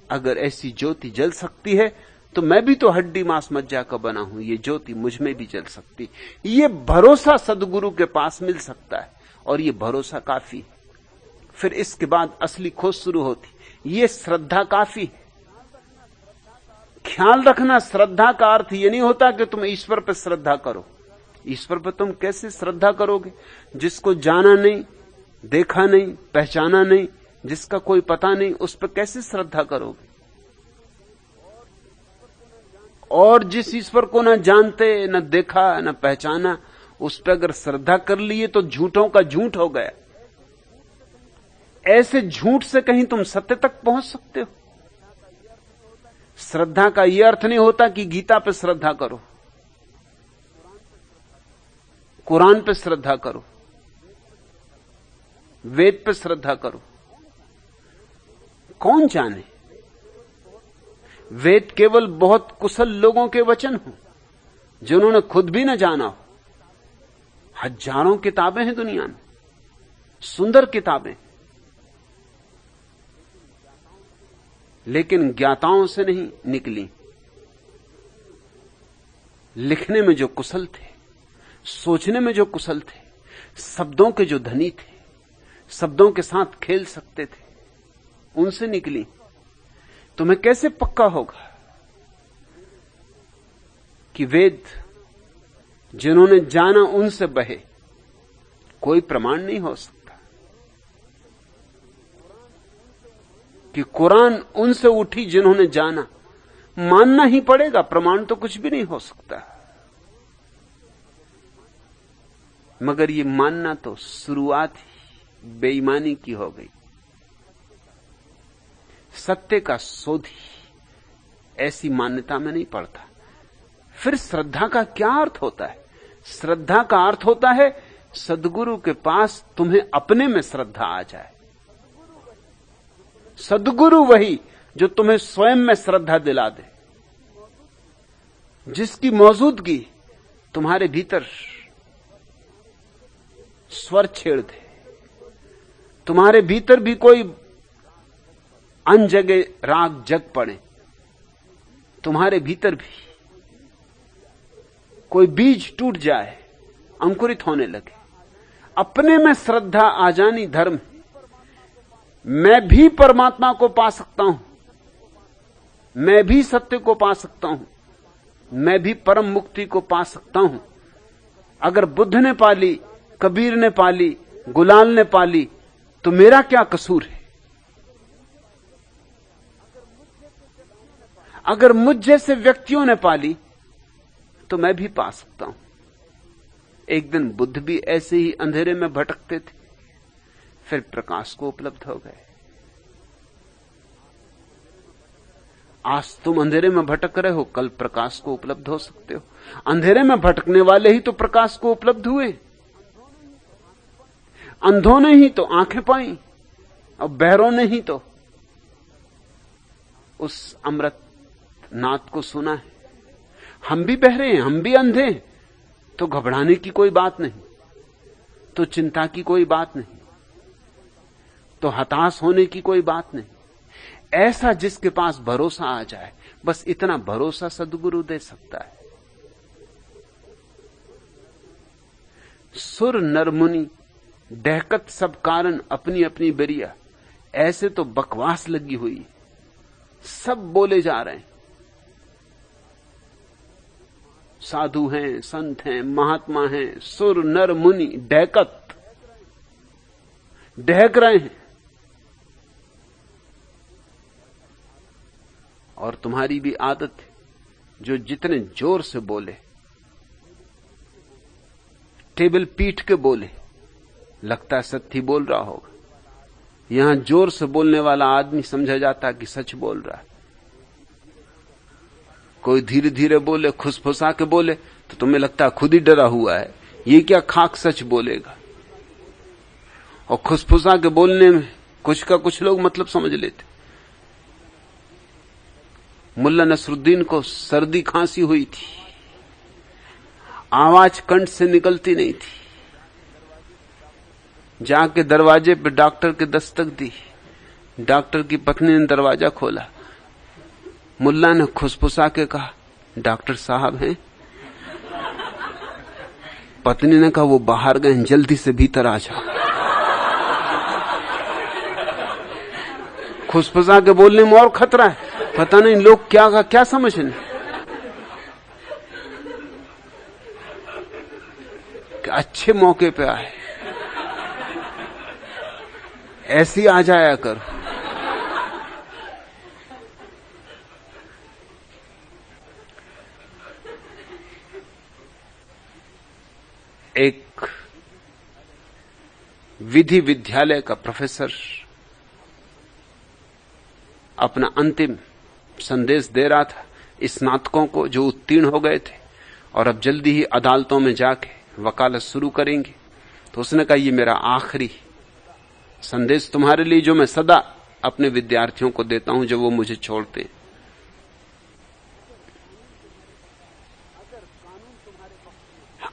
अगर ऐसी ज्योति जल सकती है तो मैं भी तो हड्डी मांस मज्जा का बना हूं, ये ज्योति मुझ में भी जल सकती। ये भरोसा सद्गुरु के पास मिल सकता है और ये भरोसा काफी है। फिर इसके बाद असली खोज शुरू होती। ये श्रद्धा काफी है। ख्याल रखना, श्रद्धा का अर्थ ये नहीं होता कि तुम ईश्वर पर श्रद्धा करो। ईश्वर पर तुम कैसे श्रद्धा करोगे जिसको जाना नहीं, देखा नहीं, पहचाना नहीं, जिसका कोई पता नहीं, उस पर कैसे श्रद्धा करोगे? और जिस ईश्वर को न जानते, न देखा, न पहचाना, उस पर अगर श्रद्धा कर लिए तो झूठों का झूठ हो गया। ऐसे झूठ से कहीं तुम सत्य तक पहुंच सकते हो। श्रद्धा का यह अर्थ नहीं होता कि गीता पे श्रद्धा करो, कुरान पे श्रद्धा करो, वेद पे श्रद्धा करो। कौन जाने, वेद केवल बहुत कुशल लोगों के वचन हो जिन्होंने खुद भी न जाना हो। हजारों किताबें हैं दुनिया में, सुंदर किताबें, लेकिन ज्ञाताओं से नहीं निकली। लिखने में जो कुशल थे, सोचने में जो कुशल थे, शब्दों के जो धनी थे, शब्दों के साथ खेल सकते थे, उनसे निकली। तुम्हें कैसे पक्का होगा कि वेद जिन्होंने जाना उनसे बहे? कोई प्रमाण नहीं हो सकता। कि कुरान उनसे उठी जिन्होंने जाना, मानना ही पड़ेगा, प्रमाण तो कुछ भी नहीं हो सकता। मगर ये मानना तो शुरुआत ही बेईमानी की हो गई। सत्य का शोधी ऐसी मान्यता में नहीं पड़ता। फिर श्रद्धा का क्या अर्थ होता है? श्रद्धा का अर्थ होता है सद्गुरु के पास तुम्हें अपने में श्रद्धा आ जाए। सद्गुरु वही जो तुम्हें स्वयं में श्रद्धा दिला दे, जिसकी मौजूदगी तुम्हारे भीतर स्वर छेड़ दे। तुम्हारे भीतर भी कोई अन जगह राग जग पड़े, तुम्हारे भीतर भी कोई बीज टूट जाए, अंकुरित होने लगे, अपने में श्रद्धा आ जानी धर्म है। मैं भी परमात्मा को पा सकता हूं, मैं भी सत्य को पा सकता हूं, मैं भी परम मुक्ति को पा सकता हूं। अगर बुद्ध ने पाली, कबीर ने पाली, गुलाल ने पाली, तो मेरा क्या कसूर है? अगर मुझ जैसे व्यक्तियों ने पाली तो मैं भी पा सकता हूं। एक दिन बुद्ध भी ऐसे ही अंधेरे में भटकते थे, फिर प्रकाश को उपलब्ध हो गए। आज तुम अंधेरे में भटक रहे हो, कल प्रकाश को उपलब्ध हो सकते हो। अंधेरे में भटकने वाले ही तो प्रकाश को उपलब्ध हुए। अंधों ने ही तो आंखें पाई और बहरों ने ही तो उस अमृत नाद को सुना है। हम भी बहरे हैं, हम भी अंधे हैं, तो घबराने की कोई बात नहीं, तो चिंता की कोई बात नहीं, तो हताश होने की कोई बात नहीं। ऐसा जिसके पास भरोसा आ जाए, बस इतना भरोसा सद्गुरु दे सकता है। सुर नर मुनि डहकत सब कारण अपनी अपनी बेरिया, ऐसे तो बकवास लगी हुई, सब बोले जा रहे हैं। साधु हैं, संत हैं, महात्मा हैं, सुर नर मुनि डहकत डहक रहे हैं। और तुम्हारी भी आदत है, जो जितने जोर से बोले, टेबल पीट के बोले, लगता है सत्य बोल रहा होगा। यहां जोर से बोलने वाला आदमी समझा जाता है कि सच बोल रहा है। कोई धीरे धीरे बोले, खुसफुसा के बोले, तो तुम्हें लगता है खुद ही डरा हुआ है, ये क्या खाक सच बोलेगा। और खुसफुसा के बोलने में कुछ का कुछ लोग मतलब समझ लेते। मुल्ला नसरुद्दीन को सर्दी खांसी हुई थी, आवाज कंठ से निकलती नहीं थी। जाके दरवाजे पे डॉक्टर के दस्तक दी, डॉक्टर की पत्नी ने दरवाजा खोला। मुल्ला ने खुसफुसा के कहा, डॉक्टर साहब हैं? पत्नी ने कहा, वो बाहर गए, जल्दी से भीतर आ जाओ। खुसफुसा के बोलने में और खतरा है, पता नहीं लोग क्या समझ लें कि अच्छे मौके पे आए, ऐसी आ जाया करो। एक विधि विद्यालय का प्रोफेसर अपना अंतिम संदेश दे रहा था स्नातकों को जो उत्तीर्ण हो गए थे और अब जल्दी ही अदालतों में जाके वकालत शुरू करेंगे। तो उसने कहा, ये मेरा आखिरी संदेश तुम्हारे लिए, जो मैं सदा अपने विद्यार्थियों को देता हूं जब वो मुझे छोड़ते हैं।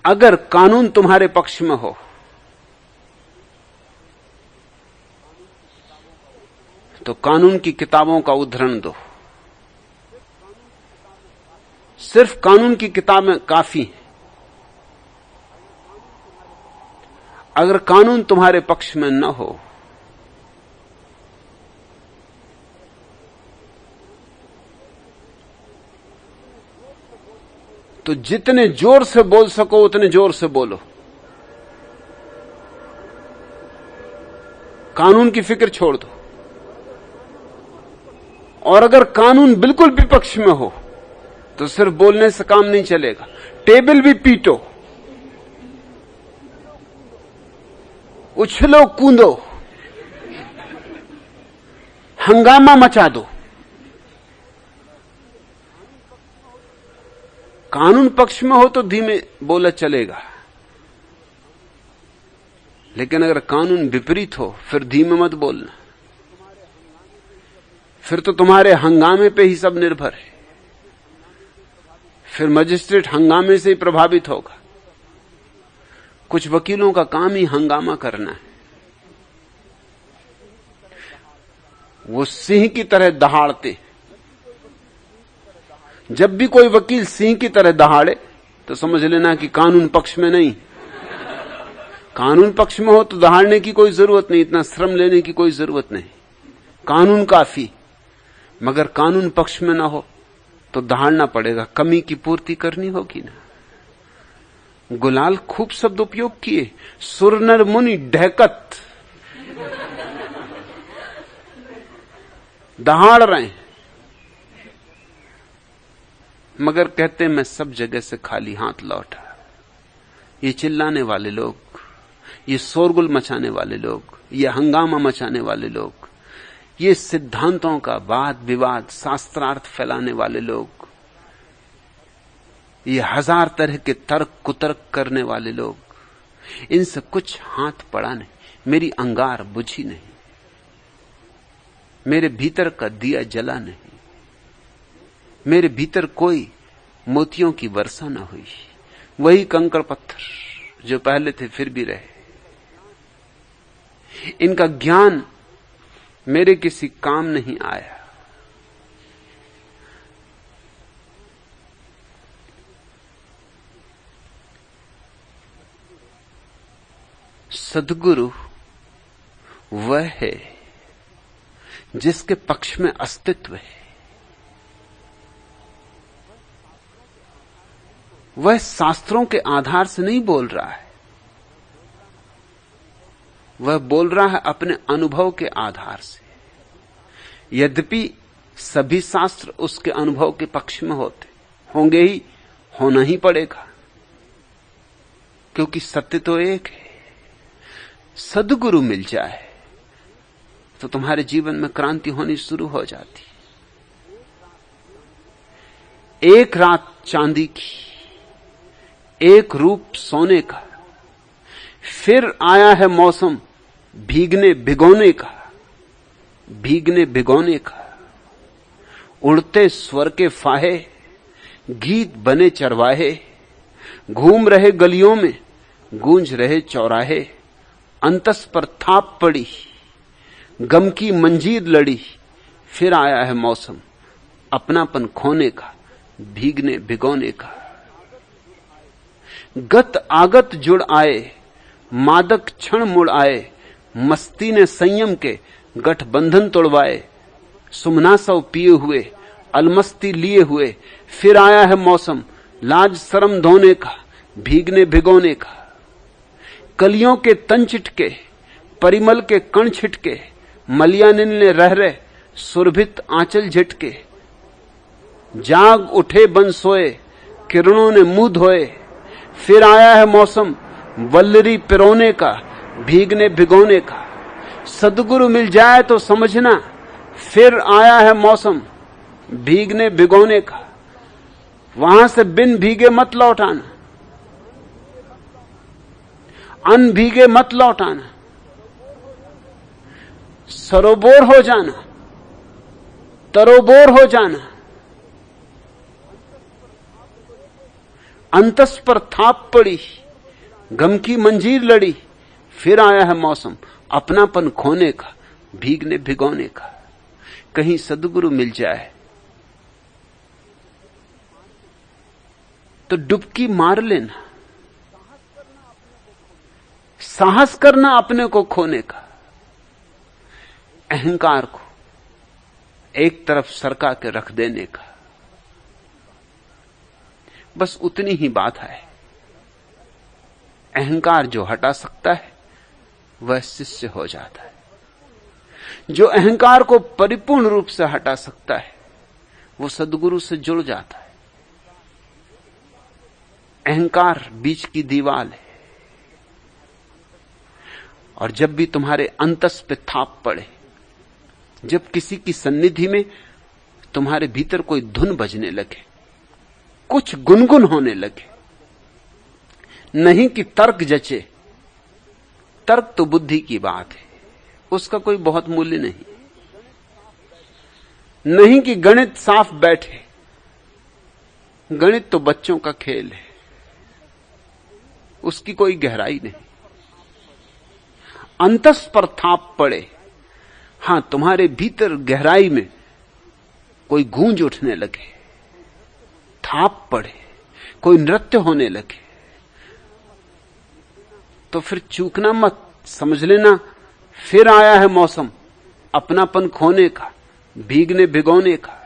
अगर कानून तुम्हारे पक्ष में हो तो कानून की किताबों का उद्धरण दो। सिर्फ कानून की किताबें काफी हैं। अगर कानून तुम्हारे पक्ष में न हो तो जितने जोर से बोल सको उतने जोर से बोलो। कानून की फिक्र छोड़ दो। और अगर कानून बिल्कुल विपक्ष में हो तो सिर्फ बोलने से काम नहीं चलेगा, टेबल भी पीटो, उछलो कूदो, हंगामा मचा दो। कानून पक्ष में हो तो धीमे बोला चलेगा, लेकिन अगर कानून विपरीत हो फिर धीमे मत बोलना, फिर तो तुम्हारे हंगामे पे ही सब निर्भर है। फिर मजिस्ट्रेट हंगामे से ही प्रभावित होगा। कुछ वकीलों का काम ही हंगामा करना है। वो सिंह की तरह दहाड़ते। जब भी कोई वकील सिंह की तरह दहाड़े तो समझ लेना कि कानून पक्ष में नहीं। कानून पक्ष में हो तो दहाड़ने की कोई जरूरत नहीं, इतना श्रम लेने की कोई जरूरत नहीं, कानून काफी। मगर कानून पक्ष में ना हो तो दहाड़ना पड़ेगा, कमी की पूर्ति करनी होगी ना। गुलाल खूब शब्द उपयोग किए, सुर नर मुनि ढहकत, दहाड़ रहे हैं। मगर कहते मैं सब जगह से खाली हाथ लौटा। ये चिल्लाने वाले लोग, ये शोरगुल मचाने वाले लोग, ये हंगामा मचाने वाले लोग, ये सिद्धांतों का वाद विवाद शास्त्रार्थ फैलाने वाले लोग, ये हजार तरह के तर्क कुतर्क करने वाले लोग, इनसे कुछ हाथ पड़ा नहीं, मेरी अंगार बुझी नहीं, मेरे भीतर का दिया जला नहीं, मेरे भीतर कोई मोतियों की वर्षा न हुई। वही कंकड़ पत्थर जो पहले थे फिर भी रहे। इनका ज्ञान मेरे किसी काम नहीं आया। सद्गुरु वह है जिसके पक्ष में अस्तित्व है। वह शास्त्रों के आधार से नहीं बोल रहा है, वह बोल रहा है अपने अनुभव के आधार से। यद्यपि सभी शास्त्र उसके अनुभव के पक्ष में होंगे ही, होना ही पड़ेगा, क्योंकि सत्य तो एक है। सद्गुरु मिल जाए तो तुम्हारे जीवन में क्रांति होनी शुरू हो जाती। एक रात चांदी की, एक रूप सोने का, फिर आया है मौसम भीगने भिगोने का, भीगने भिगोने का। उड़ते स्वर के फाहे, गीत बने चरवाहे, घूम रहे गलियों में, गूंज रहे चौराहे। अंतस पर थाप पड़ी, गम की मंजीर लड़ी, फिर आया है मौसम अपनापन खोने का, भीगने भिगोने का। गत आगत जुड़ आए, मादक क्षण मुड़ आए, मस्ती ने संयम के गठबंधन तोड़वाए। सुमनासव पिए हुए, अलमस्ती लिए हुए, फिर आया है मौसम लाज शर्म धोने का, भीगने भिगोने का। कलियों के तन चिटके, परिमल के कण छिटके, मलियानिन ने रह रहे सुरभित आंचल झटके। जाग उठे बन सोए, किरणों ने मुंह धोए, फिर आया है मौसम वल्लरी पिरोने का, भीगने भिगोने का। सद्गुरु मिल जाए तो समझना, फिर आया है मौसम भीगने भिगोने का। वहां से बिन भीगे मत लौटाना, अन भीगे मत लौटाना, सरोबोर हो जाना, तरोबोर हो जाना। अंतस पर थाप पड़ी, गम की मंजीर लड़ी, फिर आया है मौसम अपनापन खोने का, भीगने भिगोने का। कहीं सद्गुरु मिल जाए तो डुबकी मार लेना, साहस करना अपने को खोने का। अहंकार को एक तरफ सरका के रख देने का। बस उतनी ही बात है। अहंकार जो हटा सकता है वह शिष्य हो जाता है। जो अहंकार को परिपूर्ण रूप से हटा सकता है वो सद्गुरु से जुड़ जाता है। अहंकार बीच की दीवार है, और जब भी तुम्हारे अंतस पे थाप पड़े, जब किसी की सन्निधि में तुम्हारे भीतर कोई धुन बजने लगे, कुछ गुनगुन होने लगे, नहीं कि तर्क जचे, तर्क तो बुद्धि की बात है, उसका कोई बहुत मूल्य नहीं। नहीं कि गणित साफ बैठे, गणित तो बच्चों का खेल है, उसकी कोई गहराई नहीं। अंतस पर थाप पड़े, हां, तुम्हारे भीतर गहराई में कोई गूंज उठने लगे, थाप पड़े, कोई नृत्य होने लगे, तो फिर चूकना मत, समझ लेना फिर आया है मौसम अपनापन खोने का, भीगने भिगोने का।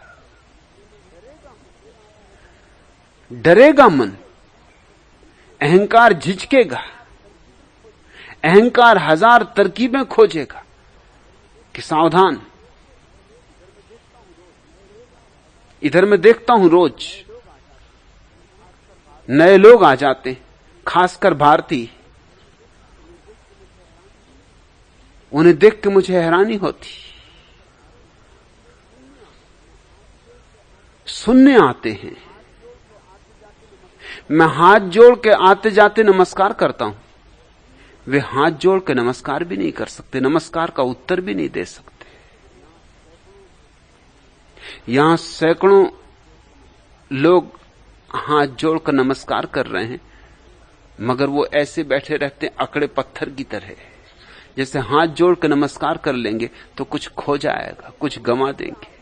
डरेगा मन, अहंकार झिझकेगा, अहंकार हजार तरकीबें खोजेगा कि सावधान। इधर मैं देखता हूं रोज नए लोग आ जाते, खासकर भारतीय। उन्हें देख के मुझे हैरानी होती। सुनने आते हैं, मैं हाथ जोड़ के आते जाते नमस्कार करता हूं, वे हाथ जोड़ के नमस्कार भी नहीं कर सकते, नमस्कार का उत्तर भी नहीं दे सकते। यहां सैकड़ों लोग हाथ जोड़कर नमस्कार कर रहे हैं, मगर वो ऐसे बैठे रहते हैं अकड़े पत्थर की तरह। जैसे हाथ जोड़ के नमस्कार कर लेंगे तो कुछ खो जाएगा, कुछ गंवा देंगे।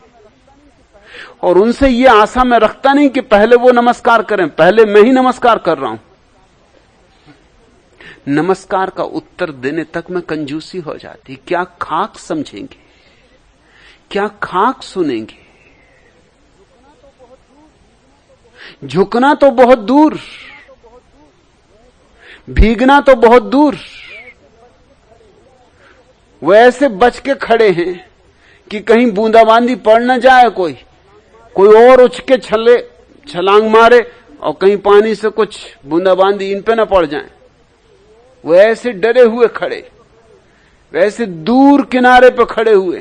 और उनसे ये आशा मैं रखता नहीं कि पहले वो नमस्कार करें, पहले मैं ही नमस्कार कर रहा हूं। नमस्कार का उत्तर देने तक में कंजूसी हो जाती। क्या खाक समझेंगे, क्या खाक सुनेंगे। झुकना तो बहुत दूर, भीगना तो बहुत दूर। वो ऐसे बच के खड़े हैं कि कहीं बूंदाबांदी पड़ न जाए, कोई और उछ के छलांग मारे और कहीं पानी से कुछ बूंदाबांदी इन पे न पड़ जाए। वो ऐसे डरे हुए खड़े, वैसे दूर किनारे पे खड़े हुए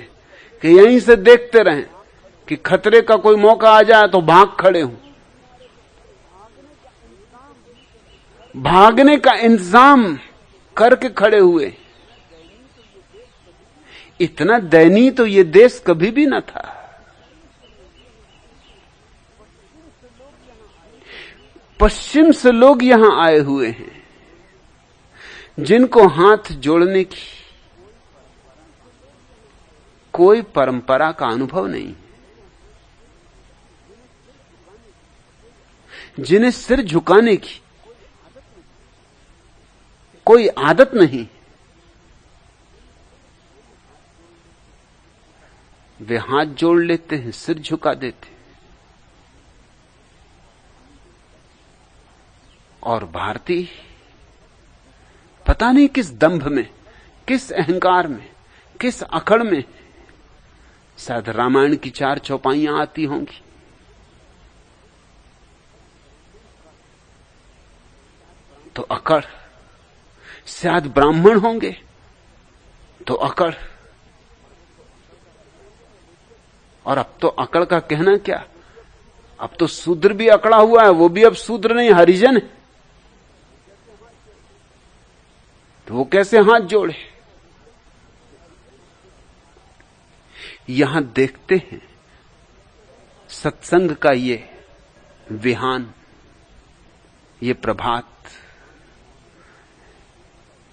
कि यहीं से देखते रहें कि खतरे का कोई मौका आ जाए तो भाग खड़े हूं। भागने का इंतजाम करके खड़े हुए। इतना दयनीय तो ये देश कभी भी न था। पश्चिम से लोग यहां आए हुए हैं जिनको हाथ जोड़ने की कोई परंपरा का अनुभव नहीं, जिन्हें सिर झुकाने की कोई आदत नहीं। वे हाथ जोड़ लेते हैं, सिर झुका देते। और भारतीय पता नहीं किस दंभ में, किस अहंकार में, किस अकड़ में, शायद रामायण की 4 चौपाइयां आती होंगी। तो अकड़, शायद ब्राह्मण होंगे तो अकड़। और अब तो अकड़ का कहना क्या, अब तो शूद्र भी अकड़ा हुआ है, वो भी अब शूद्र नहीं हरिजन है। तो वो कैसे हाथ जोड़े। यहां देखते हैं सत्संग का ये विहान, ये प्रभात,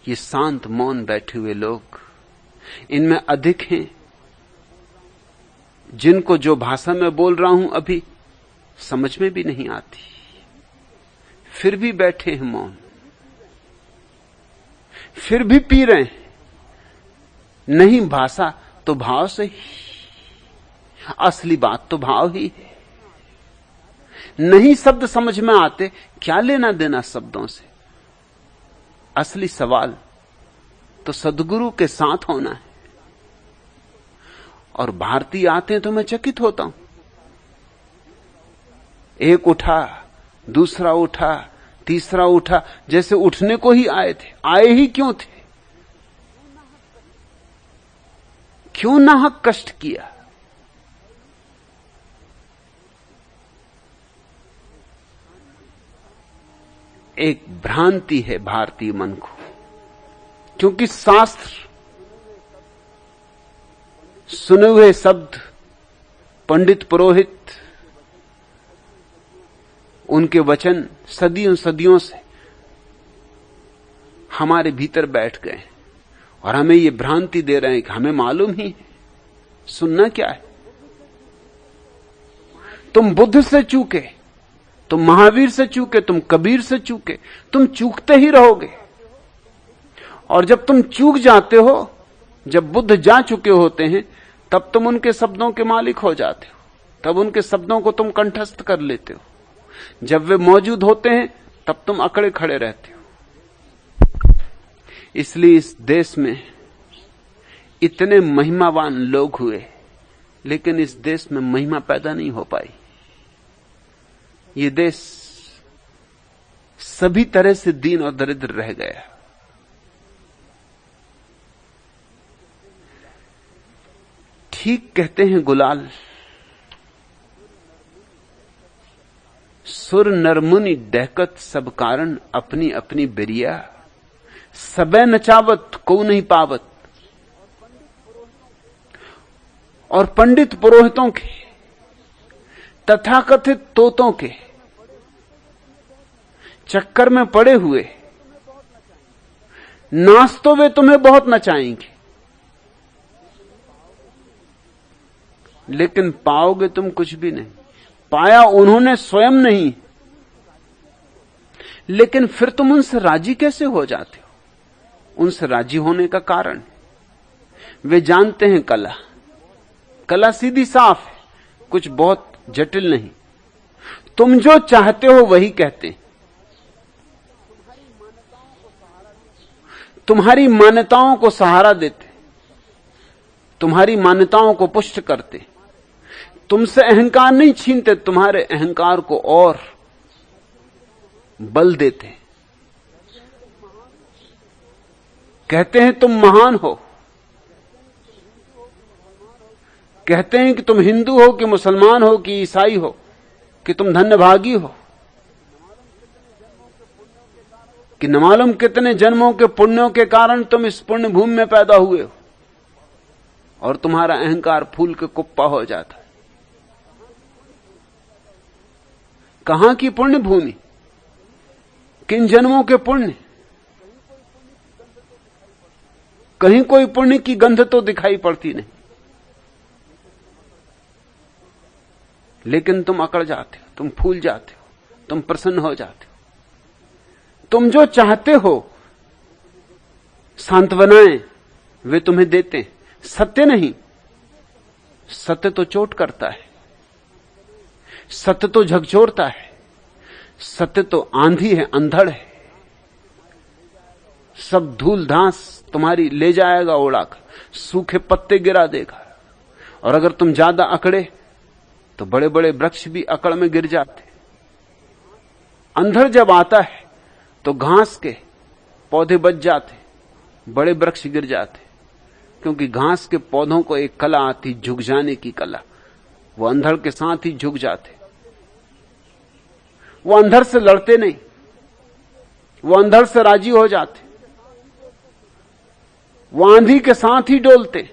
ये शांत मौन बैठे हुए लोग। इनमें अधिक हैं जिनको जो भाषा मैं बोल रहा हूं अभी समझ में भी नहीं आती, फिर भी बैठे हैं मौन, फिर भी पी रहे हैं। नहीं भाषा तो भाव से ही, असली बात तो भाव ही है। नहीं शब्द समझ में आते, क्या लेना देना शब्दों से। असली सवाल तो सद्गुरु के साथ होना है। और भारतीय आते हैं तो मैं चकित होता हूं। एक उठा, दूसरा उठा, तीसरा उठा, जैसे उठने को ही आए थे। आए ही क्यों थे? क्यों नाहक कष्ट किया? एक भ्रांति है भारतीय मन को, क्योंकि शास्त्र, सुने हुए शब्द, पंडित पुरोहित, उनके वचन सदियों सदियों से हमारे भीतर बैठ गए और हमें ये भ्रांति दे रहे हैं कि हमें मालूम ही है। सुनना क्या है? तुम बुद्ध से चूके, तुम महावीर से चूके, तुम कबीर से चूके, तुम चूकते ही रहोगे। और जब तुम चूक जाते हो, जब बुद्ध जा चुके होते हैं, तब तुम उनके शब्दों के मालिक हो जाते हो, तब उनके शब्दों को तुम कंठस्थ कर लेते हो। जब वे मौजूद होते हैं तब तुम अकड़े खड़े रहते हो। इसलिए इस देश में इतने महिमावान लोग हुए, लेकिन इस देश में महिमा पैदा नहीं हो पाई। ये देश सभी तरह से दीन और दरिद्र रह गया। ठीक कहते हैं गुलाल, सुर नरमुनि डहकत सब कारण अपनी अपनी बेरिया, सबे नचावत को नहीं पावत। और पंडित पुरोहितों के, तथाकथित तोतों के चक्कर में पड़े हुए नाच तो वे तुम्हें बहुत नचाएंगे, लेकिन पाओगे तुम कुछ भी नहीं। पाया उन्होंने स्वयं नहीं, लेकिन फिर तुम उनसे राजी कैसे हो जाते हो? उनसे राजी होने का कारण, वे जानते हैं कला। कला सीधी साफ है, कुछ बहुत जटिल नहीं। तुम जो चाहते हो वही कहते हैं। तुम्हारी मान्यताओं को सहारा देते, तुम्हारी मान्यताओं को पुष्ट करते, तुमसे अहंकार नहीं छीनते, तुम्हारे अहंकार को और बल देते। कहते हैं तुम महान हो, कहते हैं कि तुम हिंदू हो कि मुसलमान हो कि ईसाई हो, कि तुम धन्यभागी हो, कि न मालूम कितने जन्मों के पुण्यों के कारण तुम इस पुण्य भूमि में पैदा हुए हो। और तुम्हारा अहंकार फूल के कुप्पा हो जाता है। कहां की पुण्य भूमि, किन जन्मों के पुण्य? कहीं कोई पुण्य की गंध तो दिखाई पड़ती नहीं, लेकिन तुम अकड़ जाते हो, तुम फूल जाते हो, तुम प्रसन्न हो जाते हो। तुम जो चाहते हो सांत्वनाएं वे तुम्हें देते हैं, सत्य नहीं। सत्य तो चोट करता है, सत्य तो झकझोरता है, सत्य तो आंधी है, अंधड़ है, सब धूल धांस तुम्हारी ले जाएगा उड़ाकर, सूखे पत्ते गिरा देगा। और अगर तुम ज्यादा अकड़े तो बड़े बड़े वृक्ष भी अकड़ में गिर जाते। अंधड़ जब आता है तो घास के पौधे बच जाते, बड़े वृक्ष गिर जाते, क्योंकि घास के पौधों को एक कला आती, झुक जाने की कला। वो अंधड़ के साथ ही झुक जाते, वो अंधड़ से लड़ते नहीं, वो अंधड़ से राजी हो जाते, वो आंधी के साथ ही डोलते,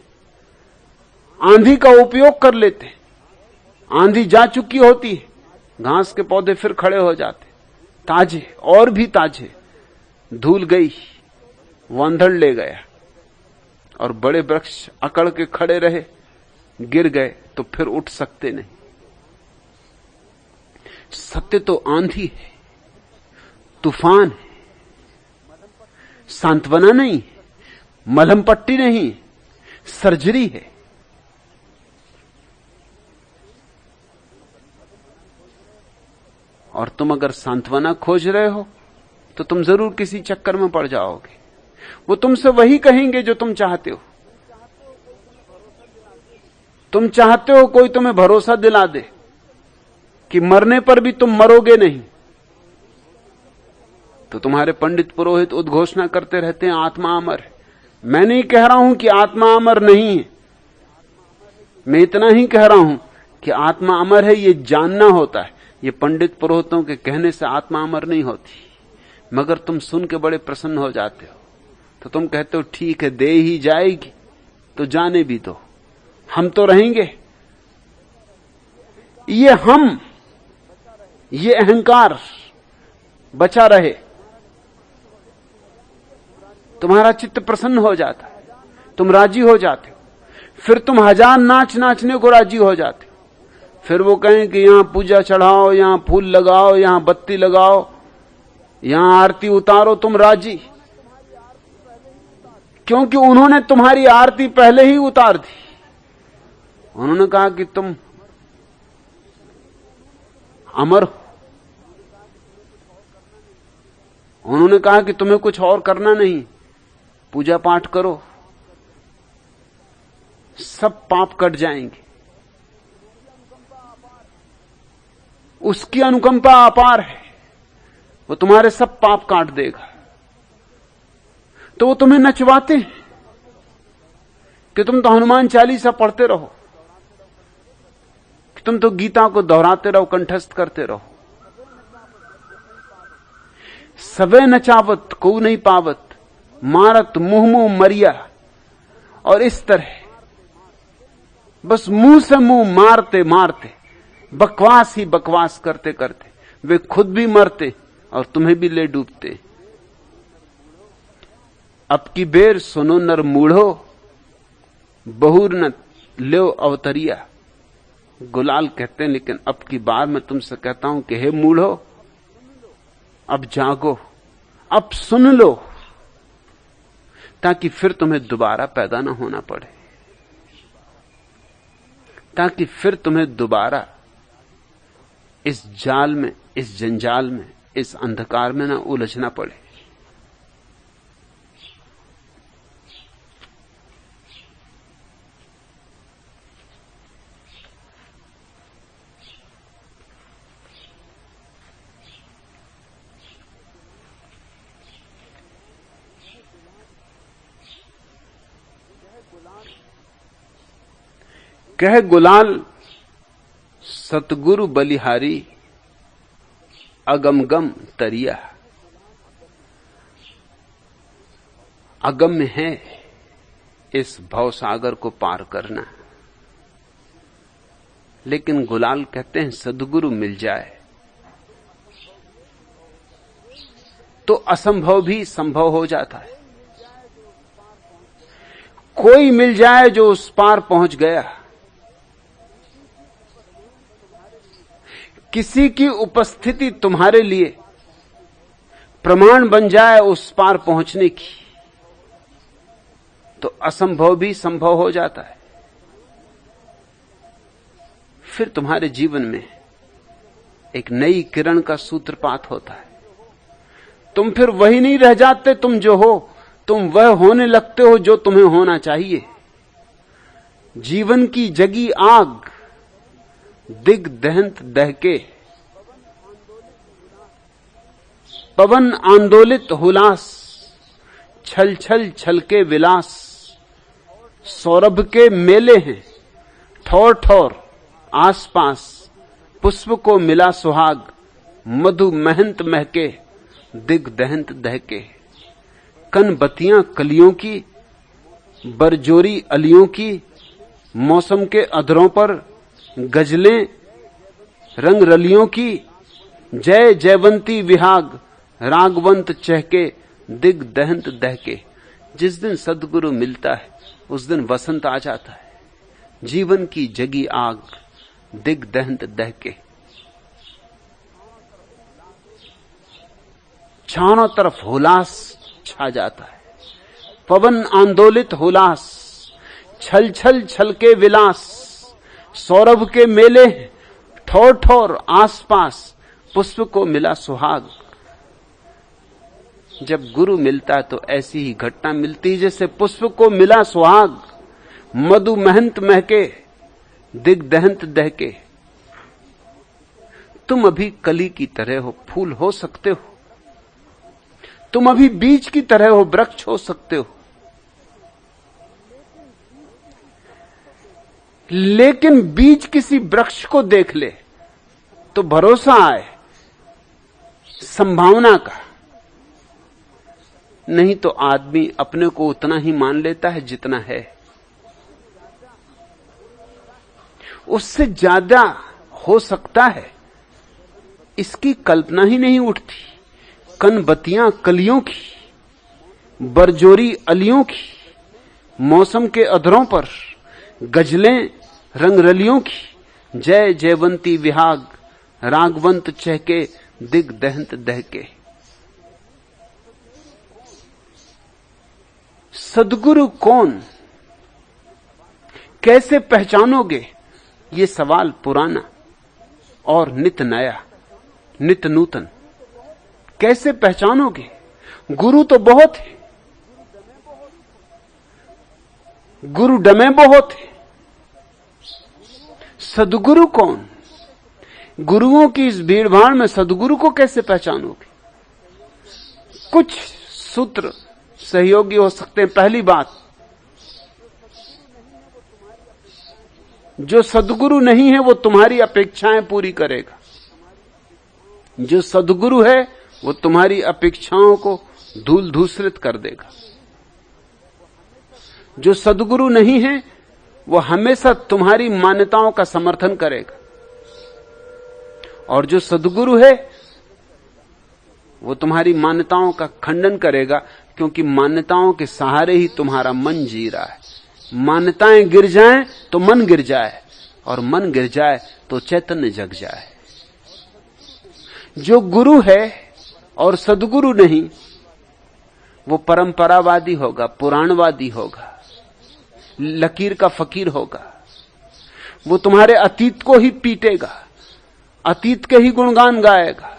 आंधी का उपयोग कर लेते। आंधी जा चुकी होती है, घास के पौधे फिर खड़े हो जाते, ताजे और भी ताजे। धूल गई, वो अंधड़ ले गया, और बड़े वृक्ष अकड़ के खड़े रहे, गिर गए तो फिर उठ सकते नहीं। सत्य तो आंधी है, तूफान है, सांत्वना नहीं, मलहम पट्टी नहीं, सर्जरी है। और तुम अगर सांत्वना खोज रहे हो तो तुम जरूर किसी चक्कर में पड़ जाओगे। वो तुमसे वही कहेंगे जो तुम चाहते हो। तुम चाहते हो कोई तुम्हें भरोसा दिला दे कि मरने पर भी तुम मरोगे नहीं, तो तुम्हारे पंडित पुरोहित उद्घोषणा करते रहते हैं आत्मा अमर है। मैं नहीं कह रहा हूं कि आत्मा अमर नहीं है, मैं इतना ही कह रहा हूं कि आत्मा अमर है, ये जानना होता है। ये पंडित पुरोहितों के कहने से आत्मा अमर नहीं होती। मगर तुम सुन के बड़े प्रसन्न हो जाते हो, तो तुम कहते हो ठीक है, दे ही जाएगी तो जाने भी दो, हम तो रहेंगे। ये हम, ये अहंकार बचा रहे, तुम्हारा चित्त प्रसन्न हो जाता है, तुम राजी हो जाते हो। फिर तुम 1000 नाच नाचने को राजी हो जाते। फिर वो कहें कि यहां पूजा चढ़ाओ, यहां फूल लगाओ, यहां बत्ती लगाओ, यहां आरती उतारो, तुम राजी, क्योंकि उन्होंने तुम्हारी आरती पहले ही उतार दी। उन्होंने कहा कि तुम अमर हो। उन्होंने कहा कि तुम्हें कुछ और करना नहीं, पूजा पाठ करो, सब पाप कट जाएंगे। उसकी अनुकंपा अपार है, वो तुम्हारे सब पाप काट देगा। तो वो तुम्हें नचवाते हैं कि तुम तो हनुमान चालीसा पढ़ते रहो, कि तुम तो गीता को दोहराते रहो, कंठस्थ करते रहो। सवे नचावत को नहीं पावत, मारत मुंह मुंह मरिया। और इस तरह बस मुंह से मुंह मारते मारते, बकवास ही बकवास करते करते वे खुद भी मरते और तुम्हें भी ले डूबते। अब की बेर सुनो नर मूढ़ो, बहुर न लो अवतरिया। गुलाल कहते हैं, लेकिन अब की बार मैं तुमसे कहता हूं कि हे मूढ़ो, अब जागो, अब सुन लो, ताकि फिर तुम्हें दोबारा पैदा ना होना पड़े, ताकि फिर तुम्हें दोबारा इस जाल में, इस जंजाल में, इस अंधकार में ना उलझना पड़े। कह गुलाल सतगुरु बलिहारी, अगमगम तरिया। अगम्य है इस भवसागर को पार करना, लेकिन गुलाल कहते हैं सद्गुरु मिल जाए तो असंभव भी संभव हो जाता है। कोई मिल जाए जो उस पार पहुंच गया, किसी की उपस्थिति तुम्हारे लिए प्रमाण बन जाए उस पार पहुंचने की, तो असंभव भी संभव हो जाता है। फिर तुम्हारे जीवन में एक नई किरण का सूत्रपात होता है। तुम फिर वही नहीं रह जाते तुम जो हो, तुम वह होने लगते हो जो तुम्हें होना चाहिए। जीवन की जगी आग दिग दहंत दहके, पवन आंदोलित हुलास, छल छल छलके विलास। सौरभ के मेले हैं ठौर ठौर आसपास, पुष्प को मिला सुहाग, मधु महंत महके, दिग दहंत दहके। कन बत्तियां कलियों की, बरजोरी अलियों की, मौसम के अधरों पर गजलें रंग रलियों की। जय जयवंती विहाग, रागवंत चहके, दिग दहंत दहके। जिस दिन सद्गुरु मिलता है उस दिन वसंत आ जाता है। जीवन की जगी आग दिग दहंत दहके, चारों तरफ हुलास छा जाता है। पवन आंदोलित हुलास, छल छल छलके विलास। सौरभ के मेले ठौर ठौर आसपास, पुष्प को मिला सुहाग। जब गुरु मिलता है तो ऐसी ही घटना मिलती जैसे पुष्प को मिला सुहाग, मधु महंत महके, दिग दहंत दहके। तुम अभी कली की तरह हो, फूल हो सकते हो। तुम अभी बीज की तरह हो, वृक्ष हो सकते हो। लेकिन बीज किसी वृक्ष को देख ले तो भरोसा आए संभावना का, नहीं तो आदमी अपने को उतना ही मान लेता है जितना है। उससे ज्यादा हो सकता है इसकी कल्पना ही नहीं उठती। कन बत्तियां कलियों की, बरजोरी अलियों की, मौसम के अधरों पर गजलें रंग रलियों की, जय जयवंती विहाग, रागवंत चहके, दिग दहंत दहके। सद्गुरु कौन, कैसे पहचानोगे? ये सवाल पुराना और नित नया, नित नूतन। कैसे पहचानोगे? गुरु तो बहुत है, गुरु डमे बहुत है। सद्गुरु कौन? गुरुओं की इस भीड़भाड़ में सद्गुरु को कैसे पहचानोगे? कुछ सूत्र सहयोगी हो सकते हैं। पहली बात, जो सद्गुरु नहीं है वो तुम्हारी अपेक्षाएं पूरी करेगा। जो सद्गुरु है वो तुम्हारी अपेक्षाओं को धूल धूसरित कर देगा। जो सद्गुरु नहीं है वो हमेशा तुम्हारी मान्यताओं का समर्थन करेगा, और जो सद्गुरु है वो तुम्हारी मान्यताओं का खंडन करेगा, क्योंकि मान्यताओं के सहारे ही तुम्हारा मन जी रहा है। मान्यताएं गिर जाएं तो मन गिर जाए, और मन गिर जाए तो चैतन्य जग जाए। जो गुरु है और सद्गुरु नहीं, वो परंपरावादी होगा, पुराणवादी होगा, लकीर का फकीर होगा। वो तुम्हारे अतीत को ही पीटेगा, अतीत के ही गुणगान गाएगा,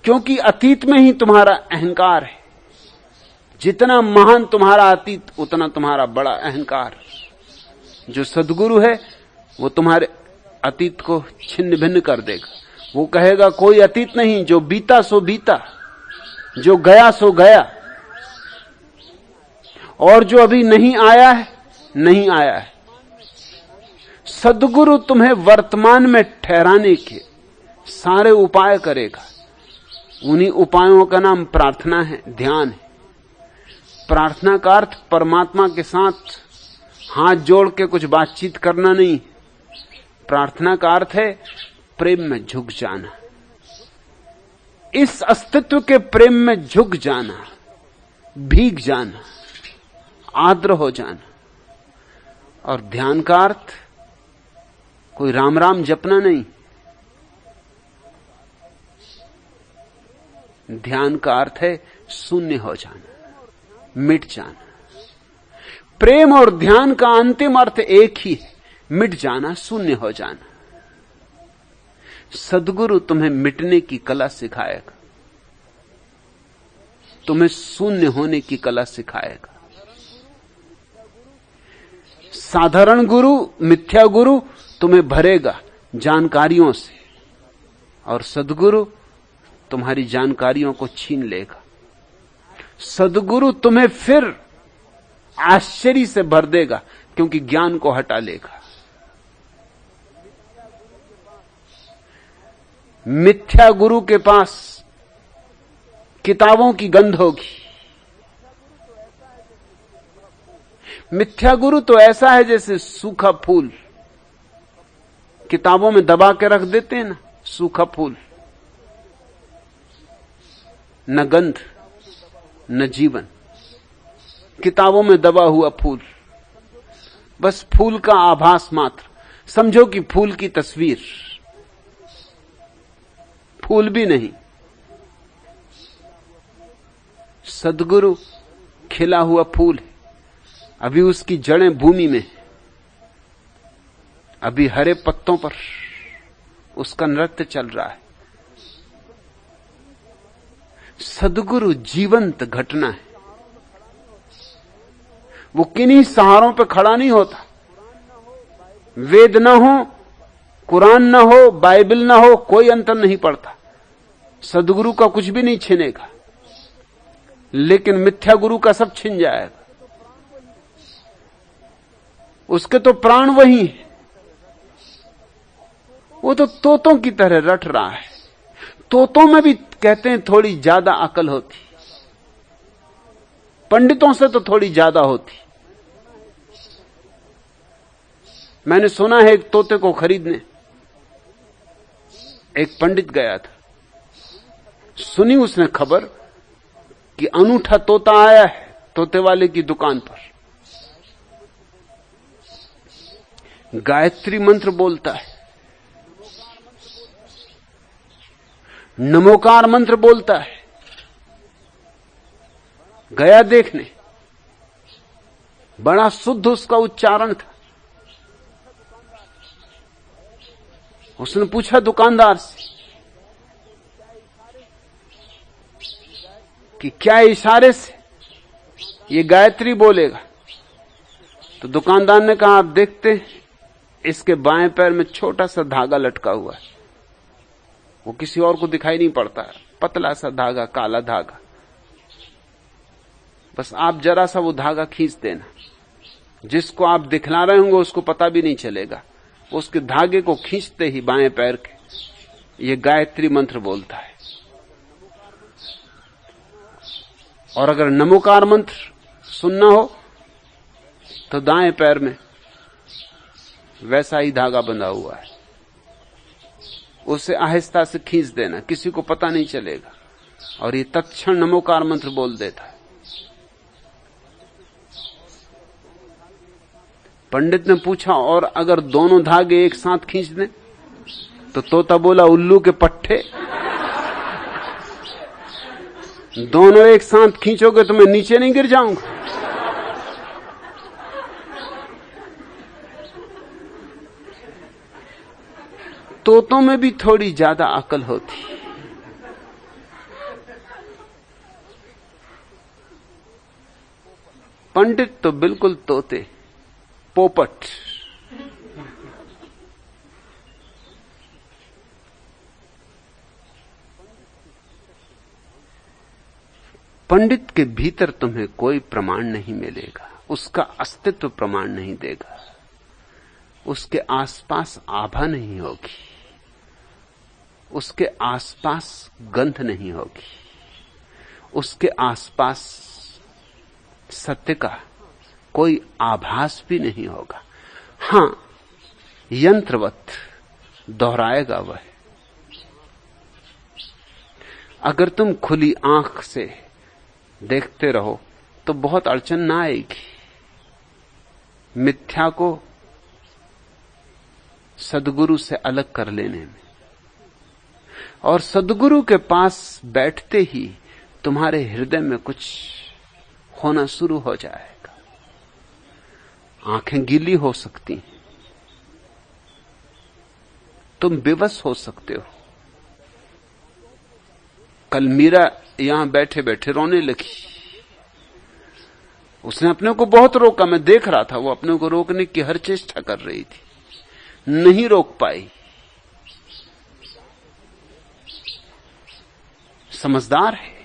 क्योंकि अतीत में ही तुम्हारा अहंकार है। जितना महान तुम्हारा अतीत, उतना तुम्हारा बड़ा अहंकार। जो सद्गुरु है वो तुम्हारे अतीत को छिन्न भिन्न कर देगा। वो कहेगा कोई अतीत नहीं, जो बीता सो बीता, जो गया सो गया, और जो अभी नहीं आया है नहीं आया है। सद्गुरु तुम्हें वर्तमान में ठहराने के सारे उपाय करेगा। उन्हीं उपायों का नाम प्रार्थना है, ध्यान है। प्रार्थना का अर्थ परमात्मा के साथ हाथ जोड़ के कुछ बातचीत करना नहीं। प्रार्थना का अर्थ है प्रेम में झुक जाना, इस अस्तित्व के प्रेम में झुक जाना, भीग जाना, आर्द्र हो जाना। और ध्यान का अर्थ कोई राम राम जपना नहीं। ध्यान का अर्थ है शून्य हो जाना, मिट जाना। प्रेम और ध्यान का अंतिम अर्थ एक ही है, मिट जाना, शून्य हो जाना। सद्गुरु तुम्हें मिटने की कला सिखाएगा, तुम्हें शून्य होने की कला सिखाएगा। साधारण गुरु, मिथ्या गुरु तुम्हें भरेगा जानकारियों से, और सद्गुरु तुम्हारी जानकारियों को छीन लेगा। सद्गुरु तुम्हें फिर आश्चर्य से भर देगा, क्योंकि ज्ञान को हटा लेगा। मिथ्या गुरु के पास किताबों की गंध होगी। मिथ्या गुरु तो ऐसा है जैसे सूखा फूल, किताबों में दबा के रख देते हैं ना, सूखा फूल, न गंध न जीवन। किताबों में दबा हुआ फूल, बस फूल का आभास मात्र। समझो कि फूल की तस्वीर, फूल भी नहीं। सद्गुरु खिला हुआ फूल है, अभी उसकी जड़ें भूमि में, अभी हरे पत्तों पर उसका नृत्य चल रहा है। सद्गुरु जीवंत घटना है, वो किन्हीं सहारों पे खड़ा नहीं होता। वेद ना हो, कुरान ना हो, बाइबल ना हो, कोई अंतर नहीं पड़ता। सद्गुरु का कुछ भी नहीं छिनेगा, लेकिन मिथ्या गुरु का सब छिन जाएगा। उसके तो प्राण वही है, वो तो तोतों की तरह रट रहा है। तोतों में भी कहते हैं थोड़ी ज्यादा अकल होती, पंडितों से तो थोड़ी ज्यादा होती। मैंने सुना है एक तोते को खरीदने एक पंडित गया था। सुनी उसने खबर कि अनूठा तोता आया है तोते वाले की दुकान पर। गायत्री मंत्र बोलता है, नमोकार मंत्र बोलता है। गया देखने, बड़ा शुद्ध उसका उच्चारण था। उसने पूछा दुकानदार से कि क्या इशारे से ये गायत्री बोलेगा? तो दुकानदार ने कहा, आप देखते हैं इसके बाएं पैर में छोटा सा धागा लटका हुआ है, वो किसी और को दिखाई नहीं पड़ता है, पतला सा धागा, काला धागा। बस आप जरा सा वो धागा खींच देना, जिसको आप दिखला रहे होंगे उसको पता भी नहीं चलेगा। उसके धागे को खींचते ही बाएं पैर के ये गायत्री मंत्र बोलता है। और अगर नमोकार मंत्र सुनना हो तो दाएं पैर में वैसा ही धागा बंधा हुआ है, उसे आहिस्ता से खींच देना, किसी को पता नहीं चलेगा, और ये तत्क्षण नमोकार मंत्र बोल देता है। पंडित ने पूछा, और अगर दोनों धागे एक साथ खींच दें? तो तोता बोला, उल्लू के पट्टे, दोनों एक साथ खींचोगे तो मैं नीचे नहीं गिर जाऊंगा? तोतों में भी थोड़ी ज्यादा अकल होती। पंडित तो बिल्कुल तोते, पोपट। पंडित के भीतर तुम्हें कोई प्रमाण नहीं मिलेगा, उसका अस्तित्व प्रमाण नहीं देगा, उसके आसपास आभा नहीं होगी, उसके आसपास गंध नहीं होगी, उसके आसपास सत्य का कोई आभास भी नहीं होगा। हां, यंत्रवत दोहराएगा वह। अगर तुम खुली आंख से देखते रहो तो बहुत अड़चन ना आएगी मिथ्या को सद्गुरु से अलग कर लेने में। और सद्गुरु के पास बैठते ही तुम्हारे हृदय में कुछ होना शुरू हो जाएगा। आंखें गीली हो सकती हैं, तुम बेबस हो सकते हो। कल मीरा यहां बैठे बैठे रोने लगी। उसने अपने को बहुत रोका, मैं देख रहा था, वो अपने को रोकने की हर चेष्टा कर रही थी, नहीं रोक पाई। समझदार है,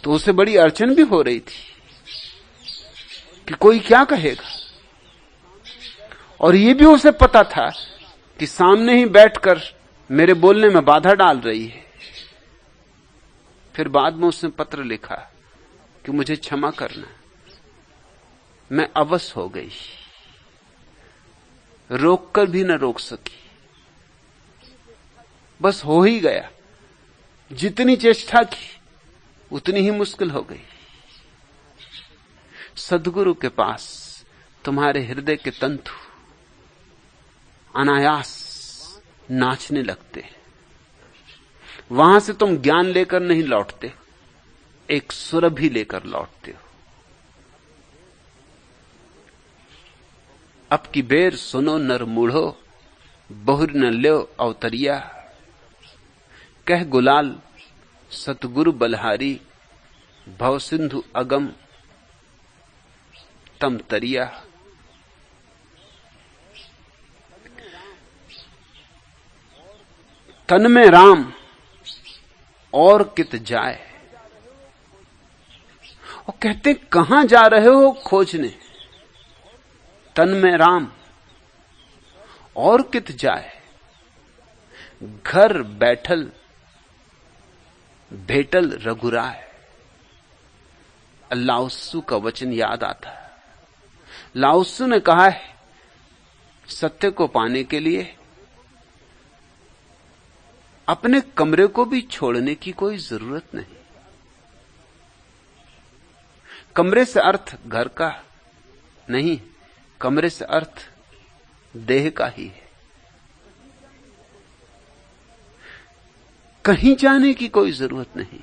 तो उसे बड़ी अड़चन भी हो रही थी कि कोई क्या कहेगा। और ये भी उसे पता था कि सामने ही बैठकर मेरे बोलने में बाधा डाल रही है। फिर बाद में उसने पत्र लिखा कि मुझे क्षमा करना, मैं अवश हो गई, रोककर भी न रोक सकी, बस हो ही गया। जितनी चेष्टा की उतनी ही मुश्किल हो गई। सद्गुरु के पास तुम्हारे हृदय के तंतु अनायास नाचने लगते हैं। वहां से तुम ज्ञान लेकर नहीं लौटते, एक सुरभि लेकर लौटते हो। अब की बेर सुनो नर मूढ़ो, बहुर न ल्यो अवतरिया, कह गुलाल सतगुरु बलहारी, भव सिंधु अगम तम तरिया। तन में राम और कित जाए। और कहते कहां जा रहे हो खोजने? तन में राम और कित जाए, घर बैठल भेटल रघुराय। लाओत्सु का वचन याद आता है। लाओत्सु ने कहा है, सत्य को पाने के लिए अपने कमरे को भी छोड़ने की कोई जरूरत नहीं। कमरे से अर्थ घर का नहीं, कमरे से अर्थ देह का ही है। कहीं जाने की कोई जरूरत नहीं,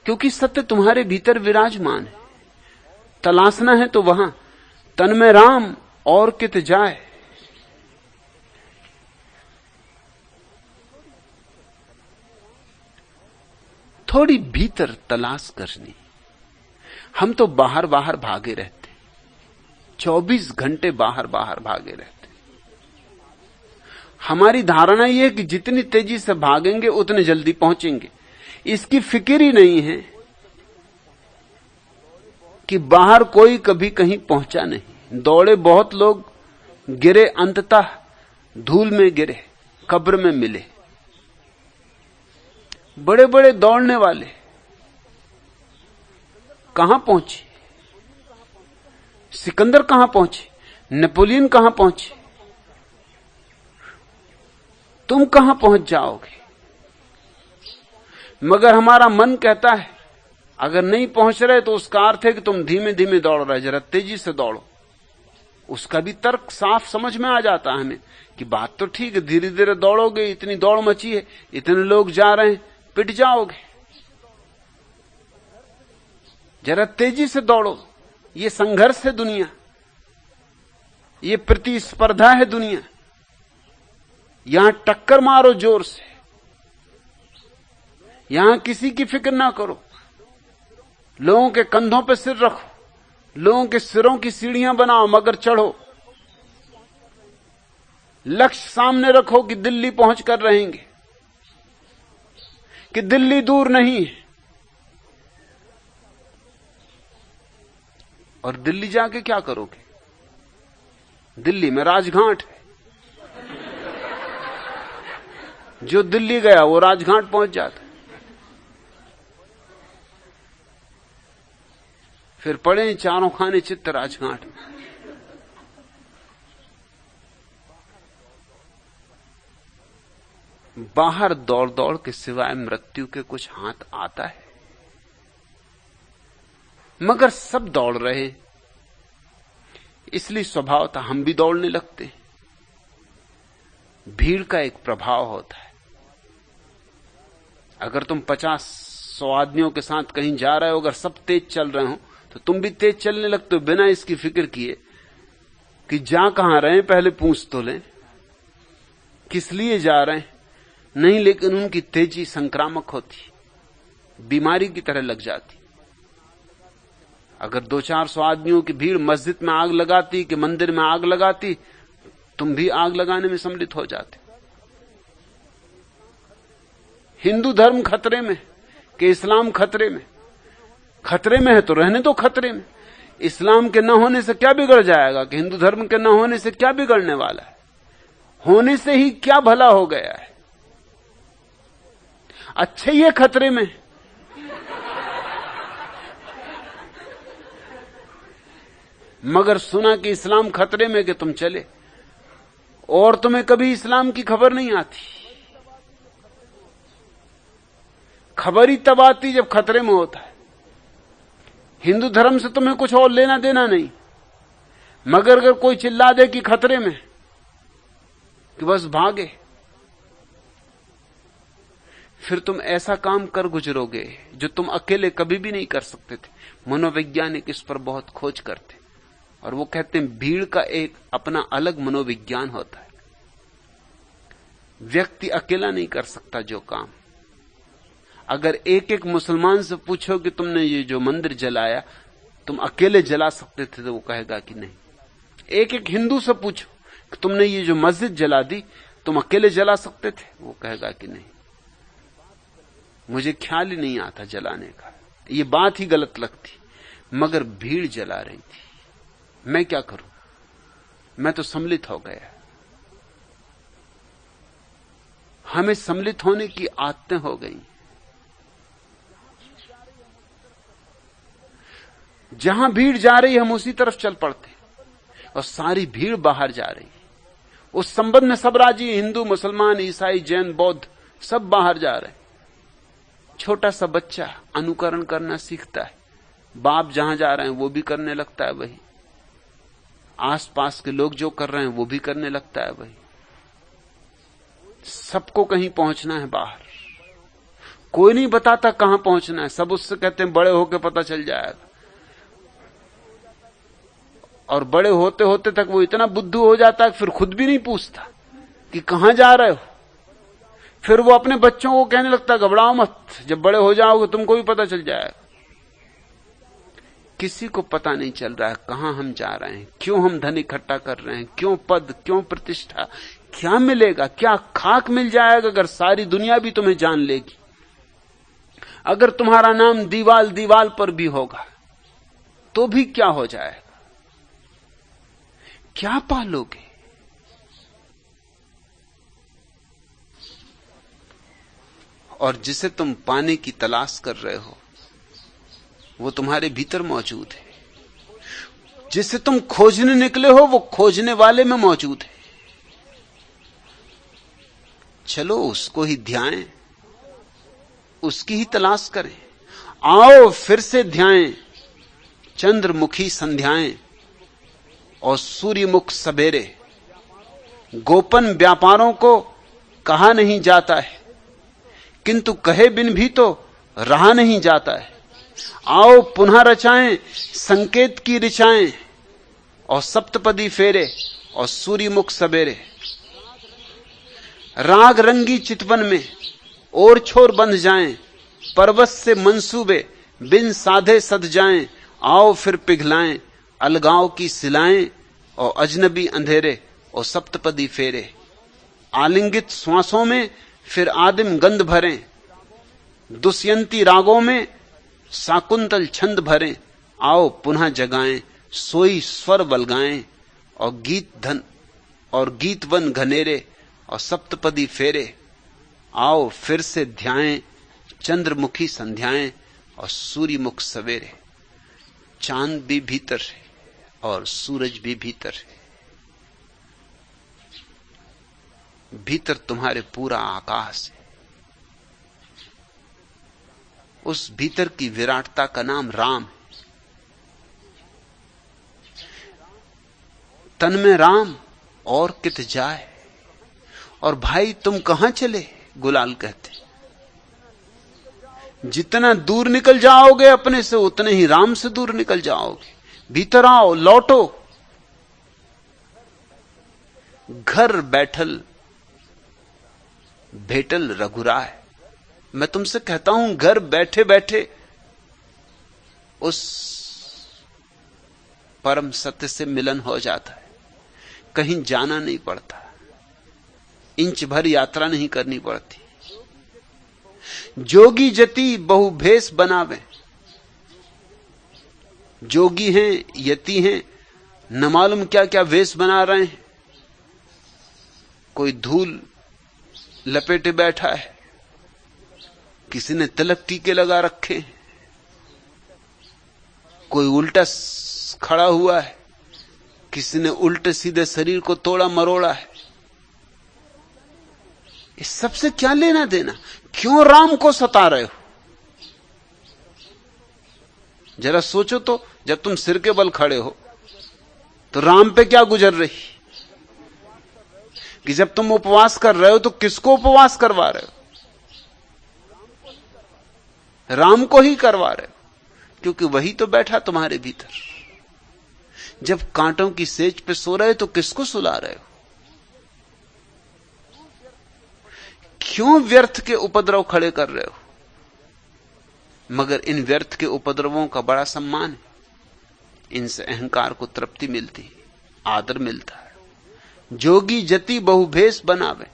क्योंकि सत्य तुम्हारे भीतर विराजमान है। तलाशना है तो वहां तन में राम और कित जाए। थोड़ी भीतर तलाश करनी। हम तो बाहर बाहर भागे रहते, 24 घंटे बाहर बाहर भागे रहते। हमारी धारणा यह है कि जितनी तेजी से भागेंगे उतने जल्दी पहुंचेंगे। इसकी फिक्र ही नहीं है कि बाहर कोई कभी कहीं पहुंचा नहीं। दौड़े बहुत लोग, गिरे अंततः धूल में गिरे, कब्र में मिले। बड़े बड़े दौड़ने वाले कहां पहुंचे? सिकंदर कहां पहुंचे? नेपोलियन कहां पहुंचे? तुम कहां पहुंच जाओगे? मगर हमारा मन कहता है अगर नहीं पहुंच रहे तो उसका अर्थ है कि तुम धीमे धीमे दौड़ रहे, जरा तेजी से दौड़ो। उसका भी तर्क साफ समझ में आ जाता है हमें कि बात तो ठीक है, धीरे धीरे दौड़ोगे, इतनी दौड़ मची है, इतने लोग जा रहे हैं, पिट जाओगे। जरा तेजी से दौड़ो। ये संघर्ष है दुनिया, ये प्रतिस्पर्धा है दुनिया। यहां टक्कर मारो जोर से, यहां किसी की फिक्र ना करो। लोगों के कंधों पर सिर रखो, लोगों के सिरों की सीढ़ियां बनाओ, मगर चढ़ो। लक्ष्य सामने रखो कि दिल्ली पहुंचकर रहेंगे, कि दिल्ली दूर नहीं है। और दिल्ली जाके क्या करोगे? दिल्ली में राजघाट है। जो दिल्ली गया वो राजघाट पहुंच जाता। फिर पड़े चारों खाने चित्त राजघाट में। बाहर दौड़ दौड़ के सिवाय मृत्यु के कुछ हाथ आता है? मगर सब दौड़ रहे, इसलिए स्वभावतः हम भी दौड़ने लगते। भीड़ का एक प्रभाव होता है। अगर तुम 50-100 आदमियों के साथ कहीं जा रहे हो, अगर सब तेज चल रहे हो तो तुम भी तेज चलने लगते हो, बिना इसकी फिक्र किए कि जा कहां रहे हैं। पहले पूछ तो लें किस लिए जा रहे हैं। नहीं, लेकिन उनकी तेजी संक्रामक होती, बीमारी की तरह लग जाती। अगर 200-400 आदमियों की भीड़ मस्जिद में आग लगाती कि मंदिर में आग लगाती, तुम भी आग लगाने में सम्मिलित हो जाते। हिंदू धर्म खतरे में कि इस्लाम खतरे में? खतरे में है तो रहने दो खतरे में। इस्लाम के न होने से क्या बिगड़ जाएगा? कि हिंदू धर्म के न होने से क्या बिगड़ने वाला है? होने से ही क्या भला हो गया है? अच्छे ये खतरे में। मगर सुना कि इस्लाम खतरे में कि तुम चले, और तुम्हें कभी इस्लाम की खबर नहीं आती। खबर ही तब आती जब खतरे में होता है। हिंदू धर्म से तुम्हें कुछ और लेना देना नहीं, मगर अगर कोई चिल्ला दे कि खतरे में, कि बस भागे, फिर तुम ऐसा काम कर गुजरोगे जो तुम अकेले कभी भी नहीं कर सकते थे। मनोवैज्ञानिक इस पर बहुत खोज करते और वो कहते हैं भीड़ का एक अपना अलग मनोविज्ञान होता है। व्यक्ति अकेला नहीं कर सकता जो काम। अगर एक एक मुसलमान से पूछो कि तुमने ये जो मंदिर जलाया तुम अकेले जला सकते थे, तो वो कहेगा कि नहीं। एक एक हिंदू से पूछो कि तुमने ये जो मस्जिद जला दी तुम अकेले जला सकते थे, वो कहेगा कि नहीं, मुझे ख्याल ही नहीं आता जलाने का। ये बात ही गलत लगती। मगर भीड़ जला रही थी, मैं क्या करूं? मैं तो सम्मिलित हो गया। हमें सम्मिलित होने की आदतें हो गई। जहां भीड़ जा रही हम उसी तरफ चल पड़ते, और सारी भीड़ बाहर जा रही। उस संबंध में सब राजी, हिंदू, मुसलमान, ईसाई, जैन, बौद्ध, सब बाहर जा रहे। छोटा सा बच्चा अनुकरण करना सीखता है, बाप जहां जा रहे हैं वो भी करने लगता है वही। आसपास के लोग जो कर रहे हैं वो भी करने लगता है भाई। सबको कहीं पहुंचना है बाहर, कोई नहीं बताता कहां पहुंचना है, सब उससे कहते हैं बड़े होके पता चल जाएगा। और बड़े होते होते तक वो इतना बुद्धू हो जाता है फिर खुद भी नहीं पूछता कि कहां जा रहे हो। फिर वो अपने बच्चों को कहने लगता है घबराओ मत, जब बड़े हो जाओगे तुमको भी पता चल जाएगा। किसी को पता नहीं चल रहा है कहां हम जा रहे हैं, क्यों हम धन इकट्ठा कर रहे हैं, क्यों पद, क्यों प्रतिष्ठा, क्या मिलेगा, क्या खाक मिल जाएगा अगर सारी दुनिया भी तुम्हें जान लेगी। अगर तुम्हारा नाम दीवाल दीवाल पर भी होगा तो भी क्या हो जाएगा, क्या पालोगे। और जिसे तुम पाने की तलाश कर रहे हो वो तुम्हारे भीतर मौजूद है, जिसे तुम खोजने निकले हो वो खोजने वाले में मौजूद है। चलो उसको ही ध्याएं, उसकी ही तलाश करें। आओ फिर से ध्याएं चंद्रमुखी संध्याएं और सूर्यमुख सवेरे। गोपन व्यापारों को कहा नहीं जाता है किंतु कहे बिन भी तो रहा नहीं जाता है। आओ पुनः रचाएं संकेत की ऋचाएं और सप्तपदी फेरे और सूर्यमुख सवेरे। राग रंगी चितवन में और छोर बंध जाएं, पर्वत से मंसूबे बिन साधे सद जाएं। आओ फिर पिघलाएं अलगाव की सिलाएं और अजनबी अंधेरे और सप्तपदी फेरे। आलिंगित श्वासों में फिर आदिम गंध भरें, दुष्यंती रागों में शाकुंतल छंद भरें। आओ पुनः जगाएं सोई स्वर बलगाएं और गीत वन घनेरे और सप्तपदी फेरे। आओ फिर से ध्याएं चंद्रमुखी संध्याएं और सूर्यमुख सवेरे। चांद भी भीतर है और सूरज भी भीतर है। भीतर तुम्हारे पूरा आकाश है। उस भीतर की विराटता का नाम राम है। तन में राम और कित जाए। और भाई तुम कहां चले, गुलाल कहते, जितना दूर निकल जाओगे अपने से उतने ही राम से दूर निकल जाओगे। भीतर आओ, लौटो। घर बैठल भेटल रघुराय। मैं तुमसे कहता हूं घर बैठे बैठे उस परम सत्य से मिलन हो जाता है। कहीं जाना नहीं पड़ता, इंच भर यात्रा नहीं करनी पड़ती। जोगी जति बहु भेष बनावे। जोगी हैं, यति हैं, न मालूम क्या क्या वेश बना रहे हैं। कोई धूल लपेटे बैठा है, किसी ने तिलक टीके लगा रखे हैं, कोई उल्टा खड़ा हुआ है, किसी ने उल्टे सीधे शरीर को तोड़ा मरोड़ा है। इस सबसे क्या लेना देना? क्यों राम को सता रहे हो? जरा सोचो तो, जब तुम सिर के बल खड़े हो तो राम पे क्या गुजर रही कि जब तुम उपवास कर रहे हो तो किसको उपवास करवा रहे हो? राम को ही करवा रहे हो, क्योंकि वही तो बैठा तुम्हारे भीतर। जब कांटों की सेज पे सो रहे हो तो किसको सुला रहे हो? क्यों व्यर्थ के उपद्रव खड़े कर रहे हो? मगर इन व्यर्थ के उपद्रवों का बड़ा सम्मान है। इनसे अहंकार को तृप्ति मिलती है, आदर मिलता है। जोगी जति बहु भेष बनावे।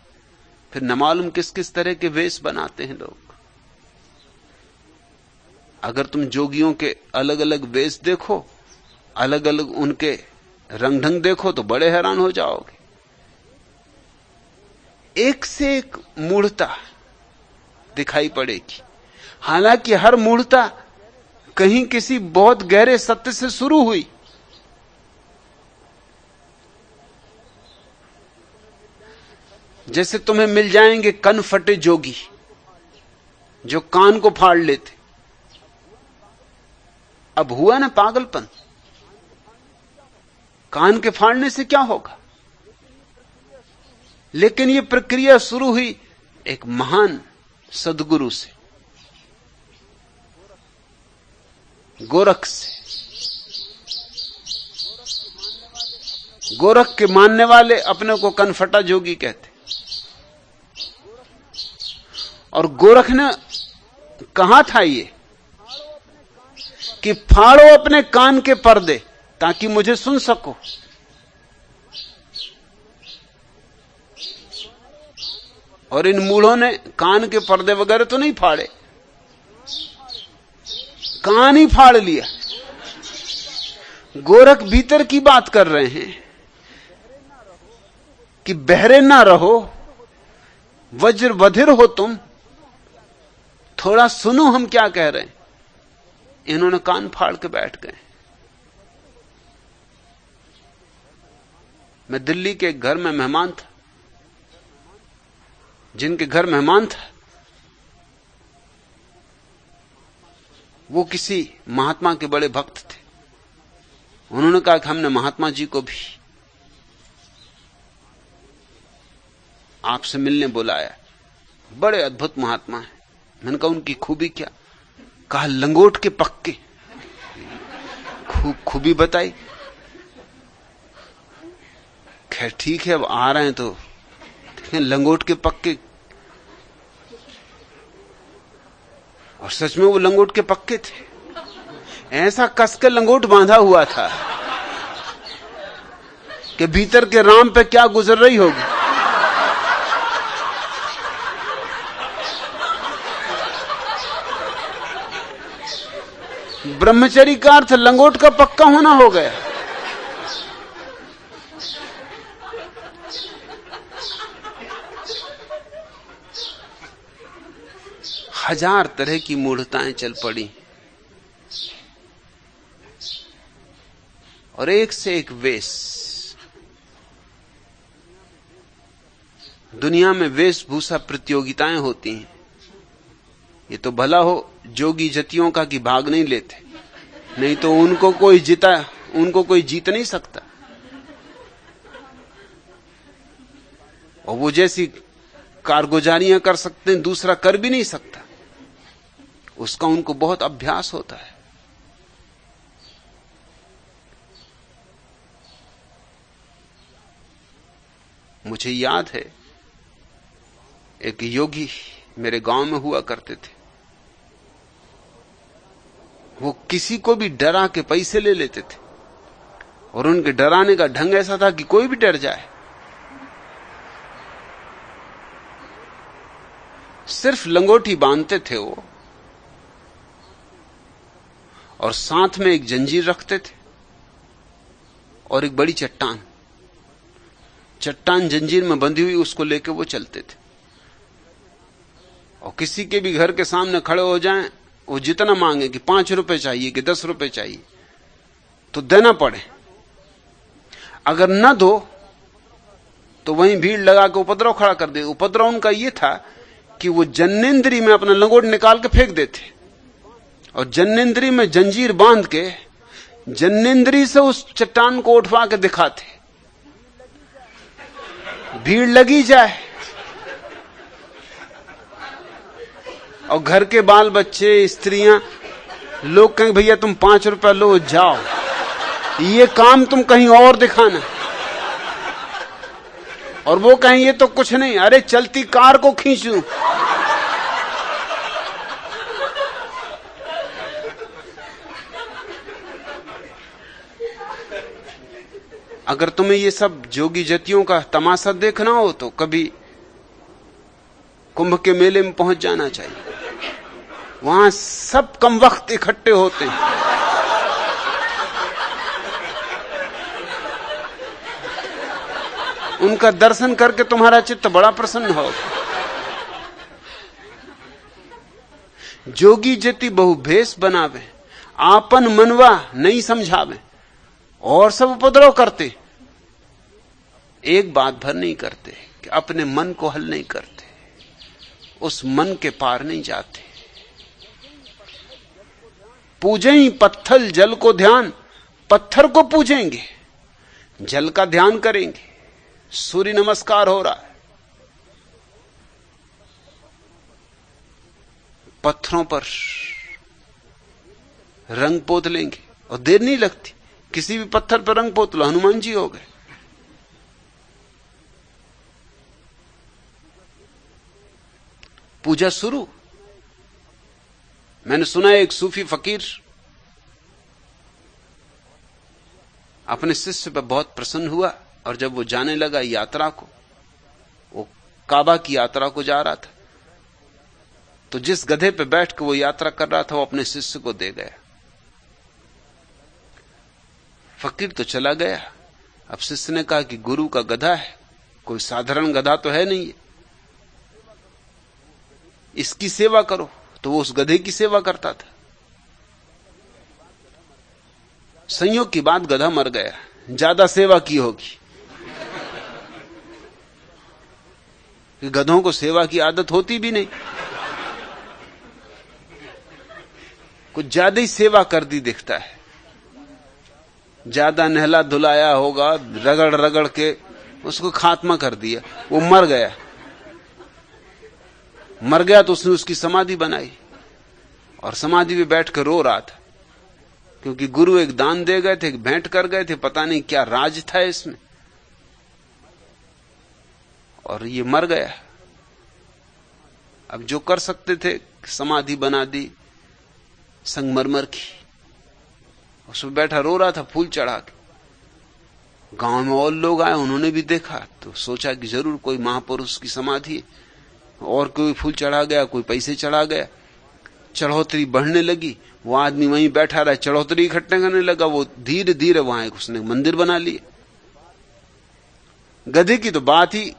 फिर न मालूम किस किस तरह के वेश बनाते हैं लोग। अगर तुम जोगियों के अलग अलग वेश देखो, अलग अलग उनके रंग ढंग देखो तो बड़े हैरान हो जाओगे। एक से एक मूढ़ता दिखाई पड़ेगी। हालांकि हर मूढ़ता कहीं किसी बहुत गहरे सत्य से शुरू हुई। जैसे तुम्हें मिल जाएंगे कन फटे जोगी जो कान को फाड़ लेते। अब हुआ ना पागलपन। कान के फाड़ने से क्या होगा? लेकिन ये प्रक्रिया शुरू हुई एक महान सद्गुरु से, गोरख से। गोरख के मानने वाले अपने को कनफटा जोगी कहते। और गोरख ने कहा था ये कि फाड़ो अपने कान के पर्दे ताकि मुझे सुन सको। और इन मूढ़ों ने कान के पर्दे वगैरह तो नहीं फाड़े, कान ही फाड़ लिया। गोरख भीतर की बात कर रहे हैं कि बहरे ना रहो, वज्र बधिर हो तुम, थोड़ा सुनो हम क्या कह रहे हैं। इन्होंने कान फाड़ के बैठ गए। मैं दिल्ली के एक घर में मेहमान था। जिनके घर मेहमान था वो किसी महात्मा के बड़े भक्त थे। उन्होंने कहा कि हमने महात्मा जी को भी आपसे मिलने बुलाया, बड़े अद्भुत महात्मा हैं। मैंने कहा उनकी खूबी क्या? कहा लंगोट के पक्के। खूबी बताई। खैर ठीक है, अब आ रहे हैं तो लंगोट के पक्के। और सच में वो लंगोट के पक्के थे। ऐसा कस के लंगोट बांधा हुआ था कि भीतर के राम पे क्या गुजर रही होगी। ब्रह्मचरी का अर्थ लंगोट का पक्का होना हो गया। हजार तरह की मूढ़ताएं चल पड़ी और एक से एक वेश। दुनिया में वेशभूषा प्रतियोगिताएं होती हैं। ये तो भला हो जोगी जतियों का कि भाग नहीं लेते, नहीं तो उनको कोई जीत नहीं सकता। और वो जैसी कारगुजारियां कर सकते हैं दूसरा कर भी नहीं सकता। उसका उनको बहुत अभ्यास होता है। मुझे याद है एक योगी मेरे गांव में हुआ करते थे। वो किसी को भी डरा के पैसे ले लेते थे और उनके डराने का ढंग ऐसा था कि कोई भी डर जाए। सिर्फ लंगोटी बांधते थे वो और साथ में एक जंजीर रखते थे और एक बड़ी चट्टान जंजीर में बंधी हुई, उसको लेके वो चलते थे। और किसी के भी घर के सामने खड़े हो जाएं, वो जितना मांगे कि 5 रुपए चाहिए कि 10 रुपए चाहिए तो देना पड़े। अगर न दो तो वहीं भीड़ लगा के उपद्रव खड़ा कर दे। उपद्रव उनका ये था कि वो जन्नेन्द्री में अपना लंगोट निकाल के फेंक देते और जन्नेन्द्री में जंजीर बांध के जन्नेन्द्री से उस चट्टान को उठवा के दिखाते। भीड़ लगी जाए और घर के बाल बच्चे, स्त्रियां, लोग कहें भैया तुम 5 रुपए लो जाओ, ये काम तुम कहीं और दिखाना। और वो कहें ये तो कुछ नहीं, अरे चलती कार को खींच लूं। अगर तुम्हें ये सब जोगी जतियों का तमाशा देखना हो तो कभी कुंभ के मेले में पहुंच जाना चाहिए। वहां सब कम वक्त इकट्ठे होते हैं। उनका दर्शन करके तुम्हारा चित्त बड़ा प्रसन्न होगा। जोगी जति बहु भेष बनावे, आपन मनवा नहीं समझावे, और सब उपद्रव करते, एक बात भर नहीं करते कि अपने मन को हल नहीं करते, उस मन के पार नहीं जाते। पूजें पत्थर जल को ध्यान, पत्थर को पूजेंगे, जल का ध्यान करेंगे, सूर्य नमस्कार हो रहा है, पत्थरों पर रंग पोत लेंगे और देर नहीं लगती। किसी भी पत्थर पर रंग पोत लो, हनुमान जी हो गए। पूजा शुरू। मैंने सुना है एक सूफी फकीर अपने शिष्य पर बहुत प्रसन्न हुआ, और जब वो जाने लगा यात्रा को, वो काबा की यात्रा को जा रहा था, तो जिस गधे पे बैठ के वो यात्रा कर रहा था वो अपने शिष्य को दे गया। फकीर तो चला गया। अब शिष्य ने कहा कि गुरु का गधा है, कोई साधारण गधा तो है नहीं, इसकी सेवा करो। तो वो उस गधे की सेवा करता था। संयोग की बात, गधा मर गया। ज्यादा सेवा की होगी, गधों को सेवा की आदत होती भी नहीं, कुछ ज्यादा ही सेवा कर दी दिखता है। ज्यादा नहला धुलाया होगा, रगड़ रगड़ के उसको खात्मा कर दिया, वो मर गया। मर गया तो उसने उसकी समाधि बनाई, और समाधि में बैठ कर रो रहा था, क्योंकि गुरु एक दान दे गए थे, एक भेंट कर गए थे, पता नहीं क्या राज था इसमें, और ये मर गया। अब जो कर सकते थे, समाधि बना दी संगमरमर की, उसमें बैठा रो रहा था फूल चढ़ा के। गांव में और लोग आए, उन्होंने भी देखा तो सोचा कि जरूर कोई महापुरुष की समाधि है, और कोई फूल चढ़ा गया, कोई पैसे चढ़ा गया। चढ़ोतरी बढ़ने लगी, वो आदमी वहीं बैठा रहा, चढ़ोतरी इकट्ठे करने लगा। वो धीरे धीरे वहां एक उसने मंदिर बना लिया। गधे की तो बात ही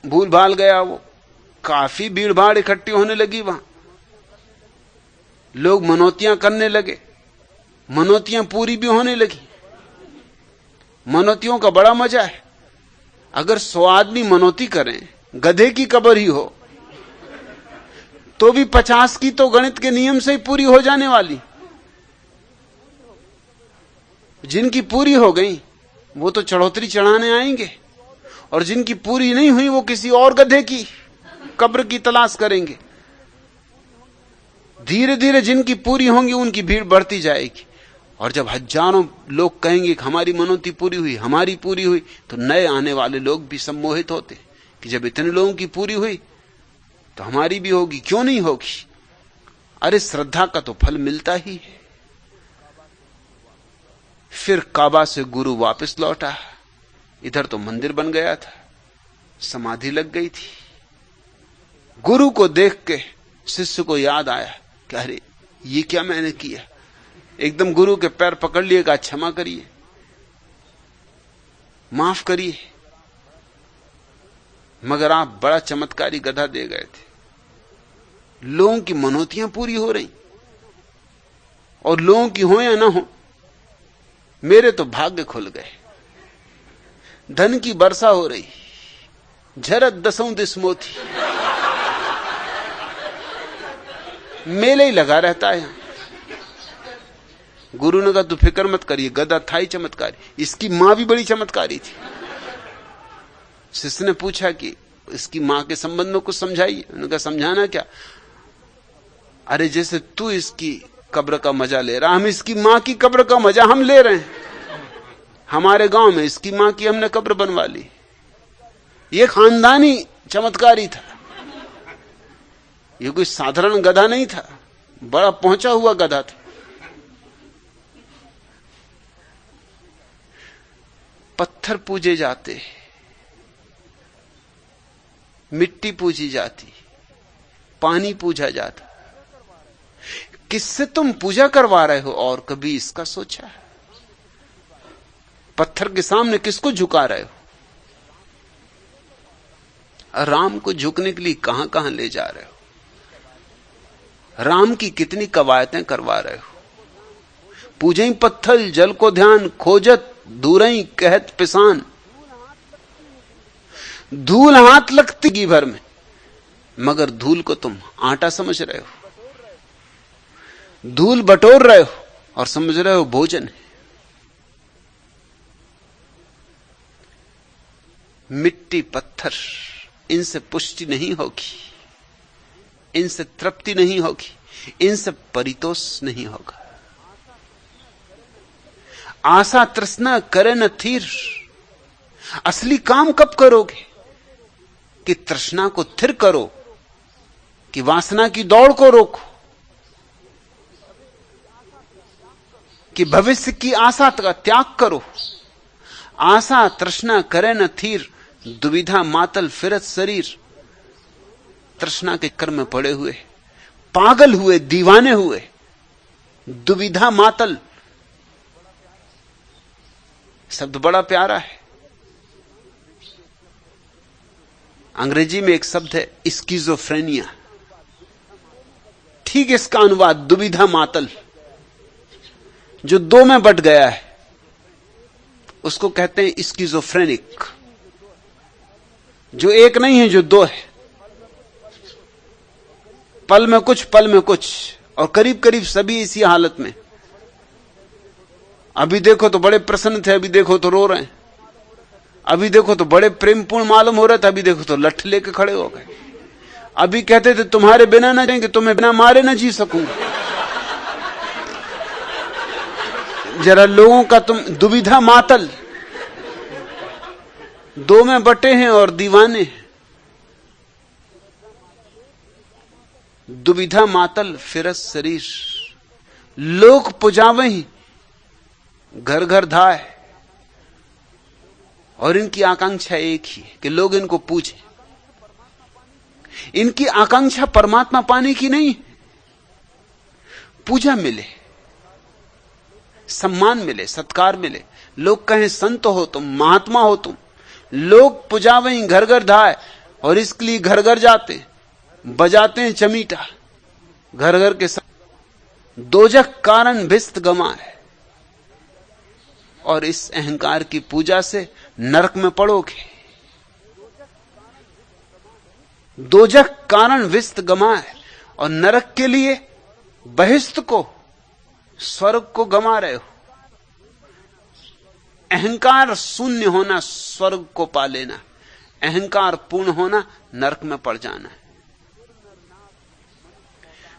भूल भाल गया। वो काफी भीड़ भाड़ इकट्ठी होने लगी वहां, लोग मनौतियां करने लगे, मनौतियां पूरी भी होने लगी। मनौतियों का बड़ा मजा है। अगर 100 आदमी मनौती करें, गधे की कब्र ही हो, तो भी 50 की तो गणित के नियम से ही पूरी हो जाने वाली। जिनकी पूरी हो गई वो तो चढ़ोतरी चढ़ाने आएंगे, और जिनकी पूरी नहीं हुई वो किसी और गधे की कब्र की तलाश करेंगे। धीरे धीरे जिनकी पूरी होंगी उनकी भीड़ बढ़ती जाएगी, और जब हजारों लोग कहेंगे कि हमारी मनौती पूरी हुई, हमारी पूरी हुई, तो नए आने वाले लोग भी सम्मोहित होते कि जब इतने लोगों की पूरी हुई तो हमारी भी होगी, क्यों नहीं होगी। अरे श्रद्धा का तो फल मिलता ही है। फिर काबा से गुरु वापस लौटा, इधर तो मंदिर बन गया था, समाधि लग गई थी। गुरु को देख के शिष्य को याद आया कि अरे ये क्या मैंने किया। एकदम गुरु के पैर पकड़ लिए, कहा क्षमा करिए, माफ करिए, मगर आप बड़ा चमत्कारी गधा दे गए थे। लोगों की मनौतियां पूरी हो रही, और लोगों की हो या ना हो, मेरे तो भाग्य खुल गए। धन की वर्षा हो रही, झरत दसों दिस मोती, मेले ही लगा रहता है। गुरु ने कहा तू फिक्र मत करिए, गधा था ही चमत्कारी, इसकी मां भी बड़ी चमत्कारी थी। शिष्य ने पूछा कि इसकी मां के संबंध में कुछ समझाइए। उन्होंने कहा समझाना क्या, अरे जैसे तू इसकी कब्र का मजा ले रहा, हम इसकी मां की कब्र का मजा हम ले रहे हैं। हमारे गांव में इसकी मां की हमने कब्र बनवा ली। ये खानदानी चमत्कारी था, ये कोई साधारण गधा नहीं था, बड़ा पहुंचा हुआ गधा था। पत्थर पूजे जाते, मिट्टी पूजी जाती, पानी पूजा जाता। किससे तुम पूजा करवा रहे हो, और कभी इसका सोचा है? पत्थर के सामने किसको झुका रहे हो? राम को झुकने के लिए कहां कहां ले जा रहे हो? राम की कितनी कवायतें करवा रहे हो? पूजई पत्थर जल को ध्यान, खोजत दूरई कहत पिसान। धूल हाथ लगती की भर में, मगर धूल को तुम आटा समझ रहे हो, धूल बटोर रहे हो और समझ रहे हो भोजन है। मिट्टी पत्थर, इनसे पुष्टि नहीं होगी, इनसे तृप्ति नहीं होगी, इनसे परितोष नहीं होगा। आशा तृष्णा करे न थीर। असली काम कब करोगे? कि तृष्णा को थिर करो, कि वासना की दौड़ को रोको, कि भविष्य की आशा का त्याग करो। आशा तृष्णा करे न थीर, दुविधा मातल फिरत शरीर। तृष्णा के कर में पड़े हुए, पागल हुए, दीवाने हुए, दुविधा मातल। शब्द बड़ा प्यारा है। अंग्रेजी में एक शब्द है स्किज़ोफ्रेनिया, ठीक इसका अनुवाद दुविधा मातल। जो दो में बट गया है उसको कहते हैं स्किज़ोफ्रेनिक। जो एक नहीं है, जो दो है, पल में कुछ पल में कुछ, और करीब करीब सभी इसी हालत में। अभी देखो तो बड़े प्रसन्न थे, अभी देखो तो रो रहे हैं। अभी देखो तो बड़े प्रेमपूर्ण मालूम हो रहे थे, अभी देखो तो लठ लेके खड़े हो गए। अभी कहते थे तुम्हारे बिना ना जाएंगे, तुम्हें बिना मारे ना जी सकूंगा। जरा लोगों का तुम दुविधा मातल, दो में बटे हैं और दीवाने हैं। दुविधा मातल फिरत शरीर। लोक पुजावहीं घर घर धाय। और इनकी आकांक्षा एक ही है कि लोग इनको पूजें। इनकी आकांक्षा परमात्मा पाने की नहीं, पूजा मिले, सम्मान मिले, सत्कार मिले, लोग कहें संत हो तुम, महात्मा हो तुम। लोग पुजावहीं घर घर धाय, और इसके लिए घर घर जाते, बजाते हैं चमीटा घर घर के साथ। दोजख कारण भिस्त गमाए। और इस अहंकार की पूजा से नरक में पड़ोगे। दोजख कारण विस्त गमाए, और नरक के लिए बहिष्ठ को, स्वर्ग को गमा रहे हो। अहंकार शून्य होना स्वर्ग को पा लेना, अहंकार पूर्ण होना नरक में पड़ जाना है।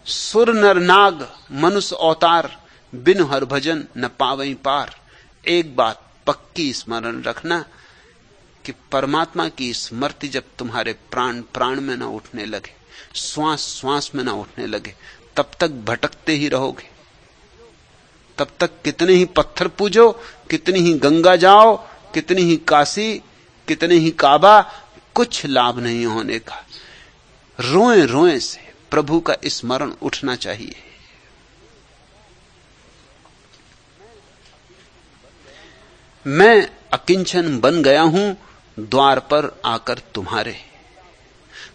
सुर नर नाग मनुष्य अवतार, बिन हर भजन न पावई पार। एक बात पक्की स्मरण रखना कि परमात्मा की स्मृति जब तुम्हारे प्राण प्राण में ना उठने लगे, श्वास श्वास में ना उठने लगे, तब तक भटकते ही रहोगे। तब तक कितने ही पत्थर पूजो, कितनी ही गंगा जाओ, कितनी ही काशी, कितने ही काबा, कुछ लाभ नहीं होने का। रोए रोए से प्रभु का स्मरण उठना चाहिए। मैं अकिंचन बन गया हूं द्वार पर आकर तुम्हारे।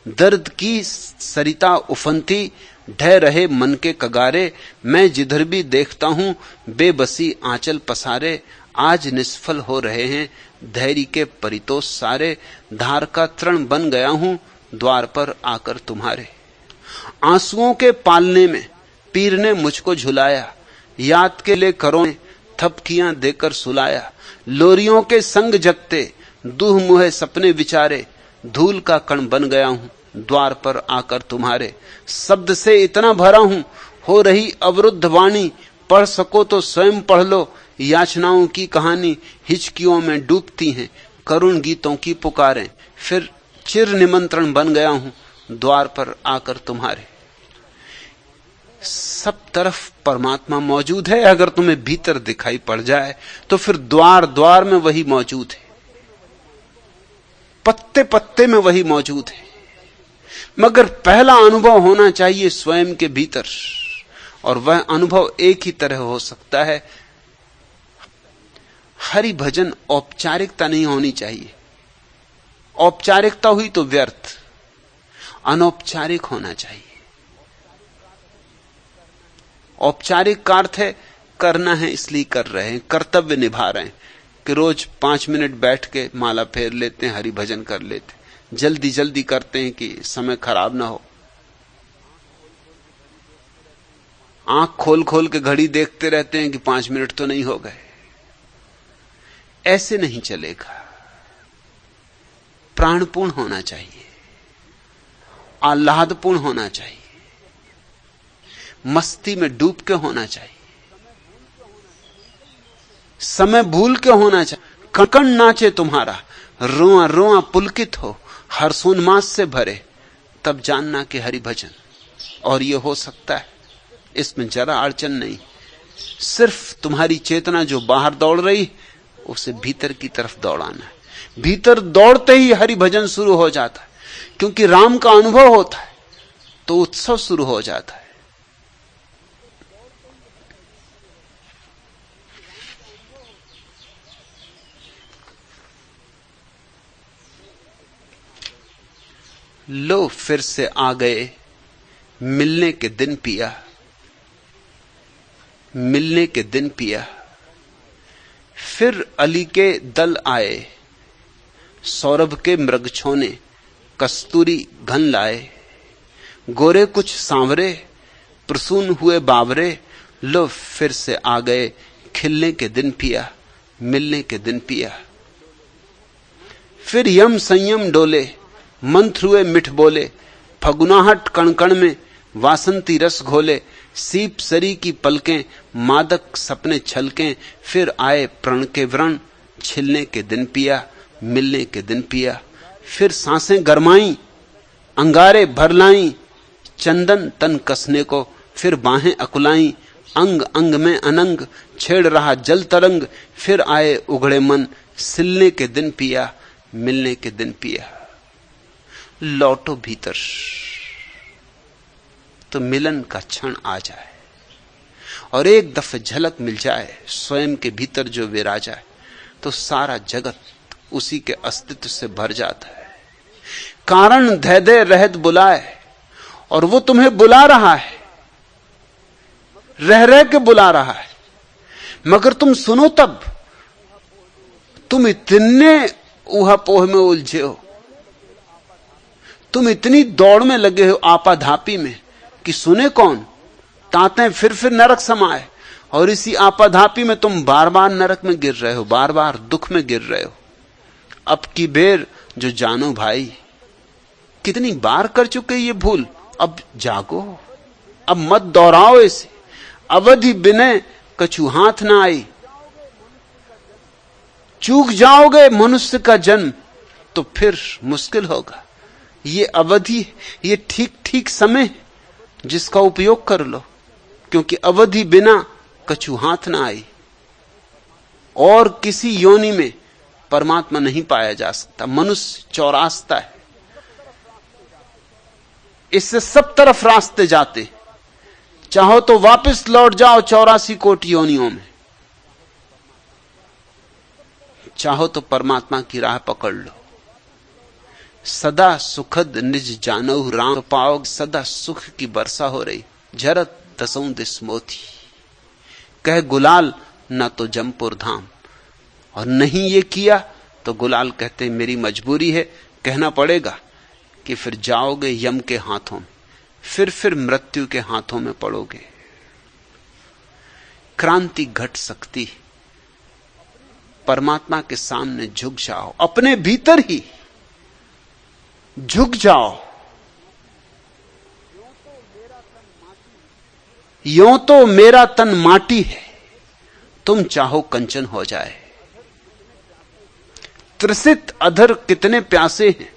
दर्द की सरिता उफनती, ढह रहे मन के कगारे। मैं जिधर भी देखता हूं बेबसी आंचल पसारे। आज निष्फल हो रहे हैं धैर्य के परितोष सारे। धार का तृण बन गया हूं द्वार पर आकर तुम्हारे। आंसुओं के पालने में पीर ने मुझको झुलाया। याद के ले करों ने थपकियां देकर सुलाया। लोरियों के संग जगते दूह मुहे सपने विचारे। धूल का कण बन गया हूं द्वार पर आकर तुम्हारे। शब्द से इतना भरा हूं हो रही अवरुद्ध वाणी। पढ़ सको तो स्वयं पढ़ लो याचनाओं की कहानी। हिचकियों में डूबती हैं करुण गीतों की पुकारें। फिर चिर निमंत्रण बन गया हूं द्वार पर आकर तुम्हारे। सब तरफ परमात्मा मौजूद है। अगर तुम्हें भीतर दिखाई पड़ जाए तो फिर द्वार द्वार में वही मौजूद है, पत्ते पत्ते में वही मौजूद है। मगर पहला अनुभव होना चाहिए स्वयं के भीतर, और वह अनुभव एक ही तरह हो सकता है। हरि भजन औपचारिकता नहीं होनी चाहिए। औपचारिकता हुई तो व्यर्थ, अनौपचारिक होना चाहिए। औपचारिक का अर्थ है करना है इसलिए कर रहे हैं, कर्तव्य निभा रहे हैं। कि रोज 5 मिनट बैठ के माला फेर लेते हैं, हरि भजन कर लेते हैं, जल्दी जल्दी करते हैं कि समय खराब ना हो। आंख खोल खोल के घड़ी देखते रहते हैं कि 5 मिनट तो नहीं हो गए। ऐसे नहीं चलेगा। प्राणपूर्ण होना चाहिए, आह्लादपूर्ण होना चाहिए, मस्ती में डूब के होना चाहिए, समय भूल के होना चाहिए। कण नाचे तुम्हारा, रोआ रोआ पुलकित हो, हर्षोन्मास से भरे, तब जानना कि हरि भजन। और यह हो सकता है, इसमें जरा अड़चन नहीं। सिर्फ तुम्हारी चेतना जो बाहर दौड़ रही, उसे भीतर की तरफ दौड़ाना है। भीतर दौड़ते ही हरि भजन शुरू हो जाता है, क्योंकि राम का अनुभव होता है तो उत्सव शुरू हो जाता है। लो फिर से आ गए मिलने के दिन पिया, मिलने के दिन पिया। फिर अली के दल आए, सौरभ के मृग छोने कस्तूरी घन लाए। गोरे कुछ सांवरे प्रसून हुए बावरे, लो फिर से आ गए खिलने के दिन पिया, मिलने के दिन पिया। फिर यम संयम डोले, मंत्र हुए मिठ बोले, फगुनाहट कण कण में वासंती रस घोले। सीप सरी की पलकें मादक सपने छलकें, फिर आए प्रण के व्रण छिलने के दिन पिया, मिलने के दिन पिया। फिर सांसें गरमाई, अंगारे भर लाई, चंदन तन कसने को, फिर बाहें अकुलाई। अंग अंग में अनंग छेड़ रहा जल तरंग, फिर आए उघड़े मन सिलने के दिन पिया, मिलने के दिन पिया। लौटो भीतर तो मिलन का क्षण आ जाए, और एक दफे झलक मिल जाए स्वयं के भीतर जो विराजा है, तो सारा जगत उसी के अस्तित्व से भर जाता है। कारण धै धै रहत बुलाए, और वो तुम्हें बुला रहा है, रह रह के बुला रहा है, मगर तुम सुनो तब। तुम इतने ऊहापोह में उलझे हो, तुम इतनी दौड़ में लगे हो आपाधापी में कि सुने कौन। ताते फिर नरक समाए, और इसी आपाधापी में तुम बार बार नरक में गिर रहे हो, बार बार दुख में गिर रहे हो। अब की बेर जो जानो भाई, कितनी बार कर चुके ये भूल, अब जागो, अब मत दोहराओ इसे। अवधि बिने कछु हाथ ना आई, चूक जाओगे मनुष्य का जन्म तो फिर मुश्किल होगा। ये अवधि, ये ठीक ठीक समय जिसका उपयोग कर लो, क्योंकि अवधि बिना कछु हाथ ना आई। और किसी योनि में परमात्मा नहीं पाया जा सकता। मनुष्य चौरास्ता है, इससे सब तरफ रास्ते जाते। चाहो तो वापस लौट जाओ 84 कोटि योनियों में, चाहो तो परमात्मा की राह पकड़ लो। सदा सुखद निज जानऊ राम पाओ, सदा सुख की वर्षा हो रही, झरत दसों दिस मोती। कह गुलाल ना तो जमपुर धाम, और नहीं ये किया तो गुलाल कहते मेरी मजबूरी है, कहना पड़ेगा कि फिर जाओगे यम के हाथों में, फिर मृत्यु के हाथों में पड़ोगे। क्रांति घट सकती, परमात्मा के सामने झुक जाओ, अपने भीतर ही झुक जाओ। यों तो मेरा तन माटी है, तुम चाहो कंचन हो जाए। तृषित अधर कितने प्यासे हैं,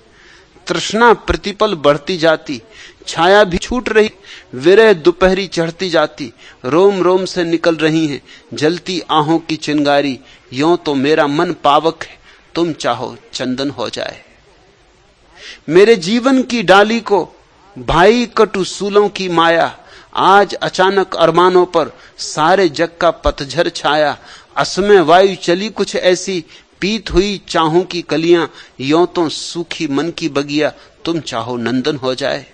तृष्णा प्रतिपल बढ़ती जाती। छाया भी छूट रही, विरह दोपहरी चढ़ती जाती। रोम रोम से निकल रही हैं जलती आहों की चिंगारी। यों तो मेरा मन पावक है, तुम चाहो चंदन हो जाए। मेरे जीवन की डाली को भाई कटु सूलों की माया। आज अचानक अरमानों पर सारे जग का पतझर छाया। असमय वायु चली कुछ ऐसी, पीत हुई चाहों की कलियां। यों तो सूखी मन की बगिया, तुम चाहो नंदन हो जाए।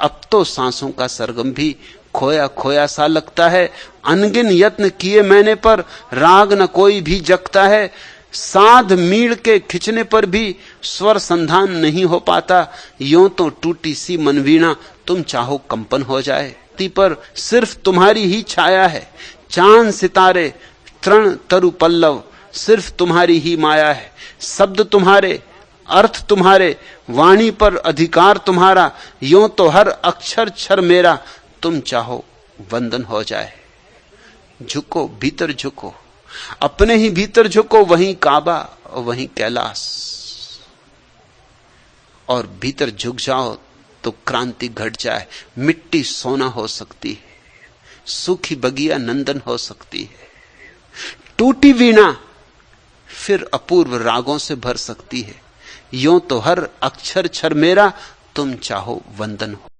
अब तो सांसों का सरगम भी खोया खोया सा लगता है। अनगिन यत्न किए मैंने पर राग न कोई भी जगता है। साध मीड़ के खिंचने पर भी स्वर संधान नहीं हो पाता। यों तो टूटी सी मनवीणा, तुम चाहो कंपन हो जाए। पर सिर्फ तुम्हारी ही छाया है, चांद सितारे तृण तरु पल्लव, सिर्फ तुम्हारी ही माया है। शब्द तुम्हारे अर्थ तुम्हारे, वाणी पर अधिकार तुम्हारा, यूं तो हर अक्षर क्षर मेरा, तुम चाहो वंदन हो जाए। झुको, भीतर झुको, अपने ही भीतर झुको, वहीं काबा और वहीं कैलाश। और भीतर झुक जाओ तो क्रांति घट जाए। मिट्टी सोना हो सकती है, सूखी बगिया नंदन हो सकती है, टूटी वीणा फिर अपूर्व रागों से भर सकती है। यूं तो हर अक्षर क्षर मेरा, तुम चाहो वंदन हो।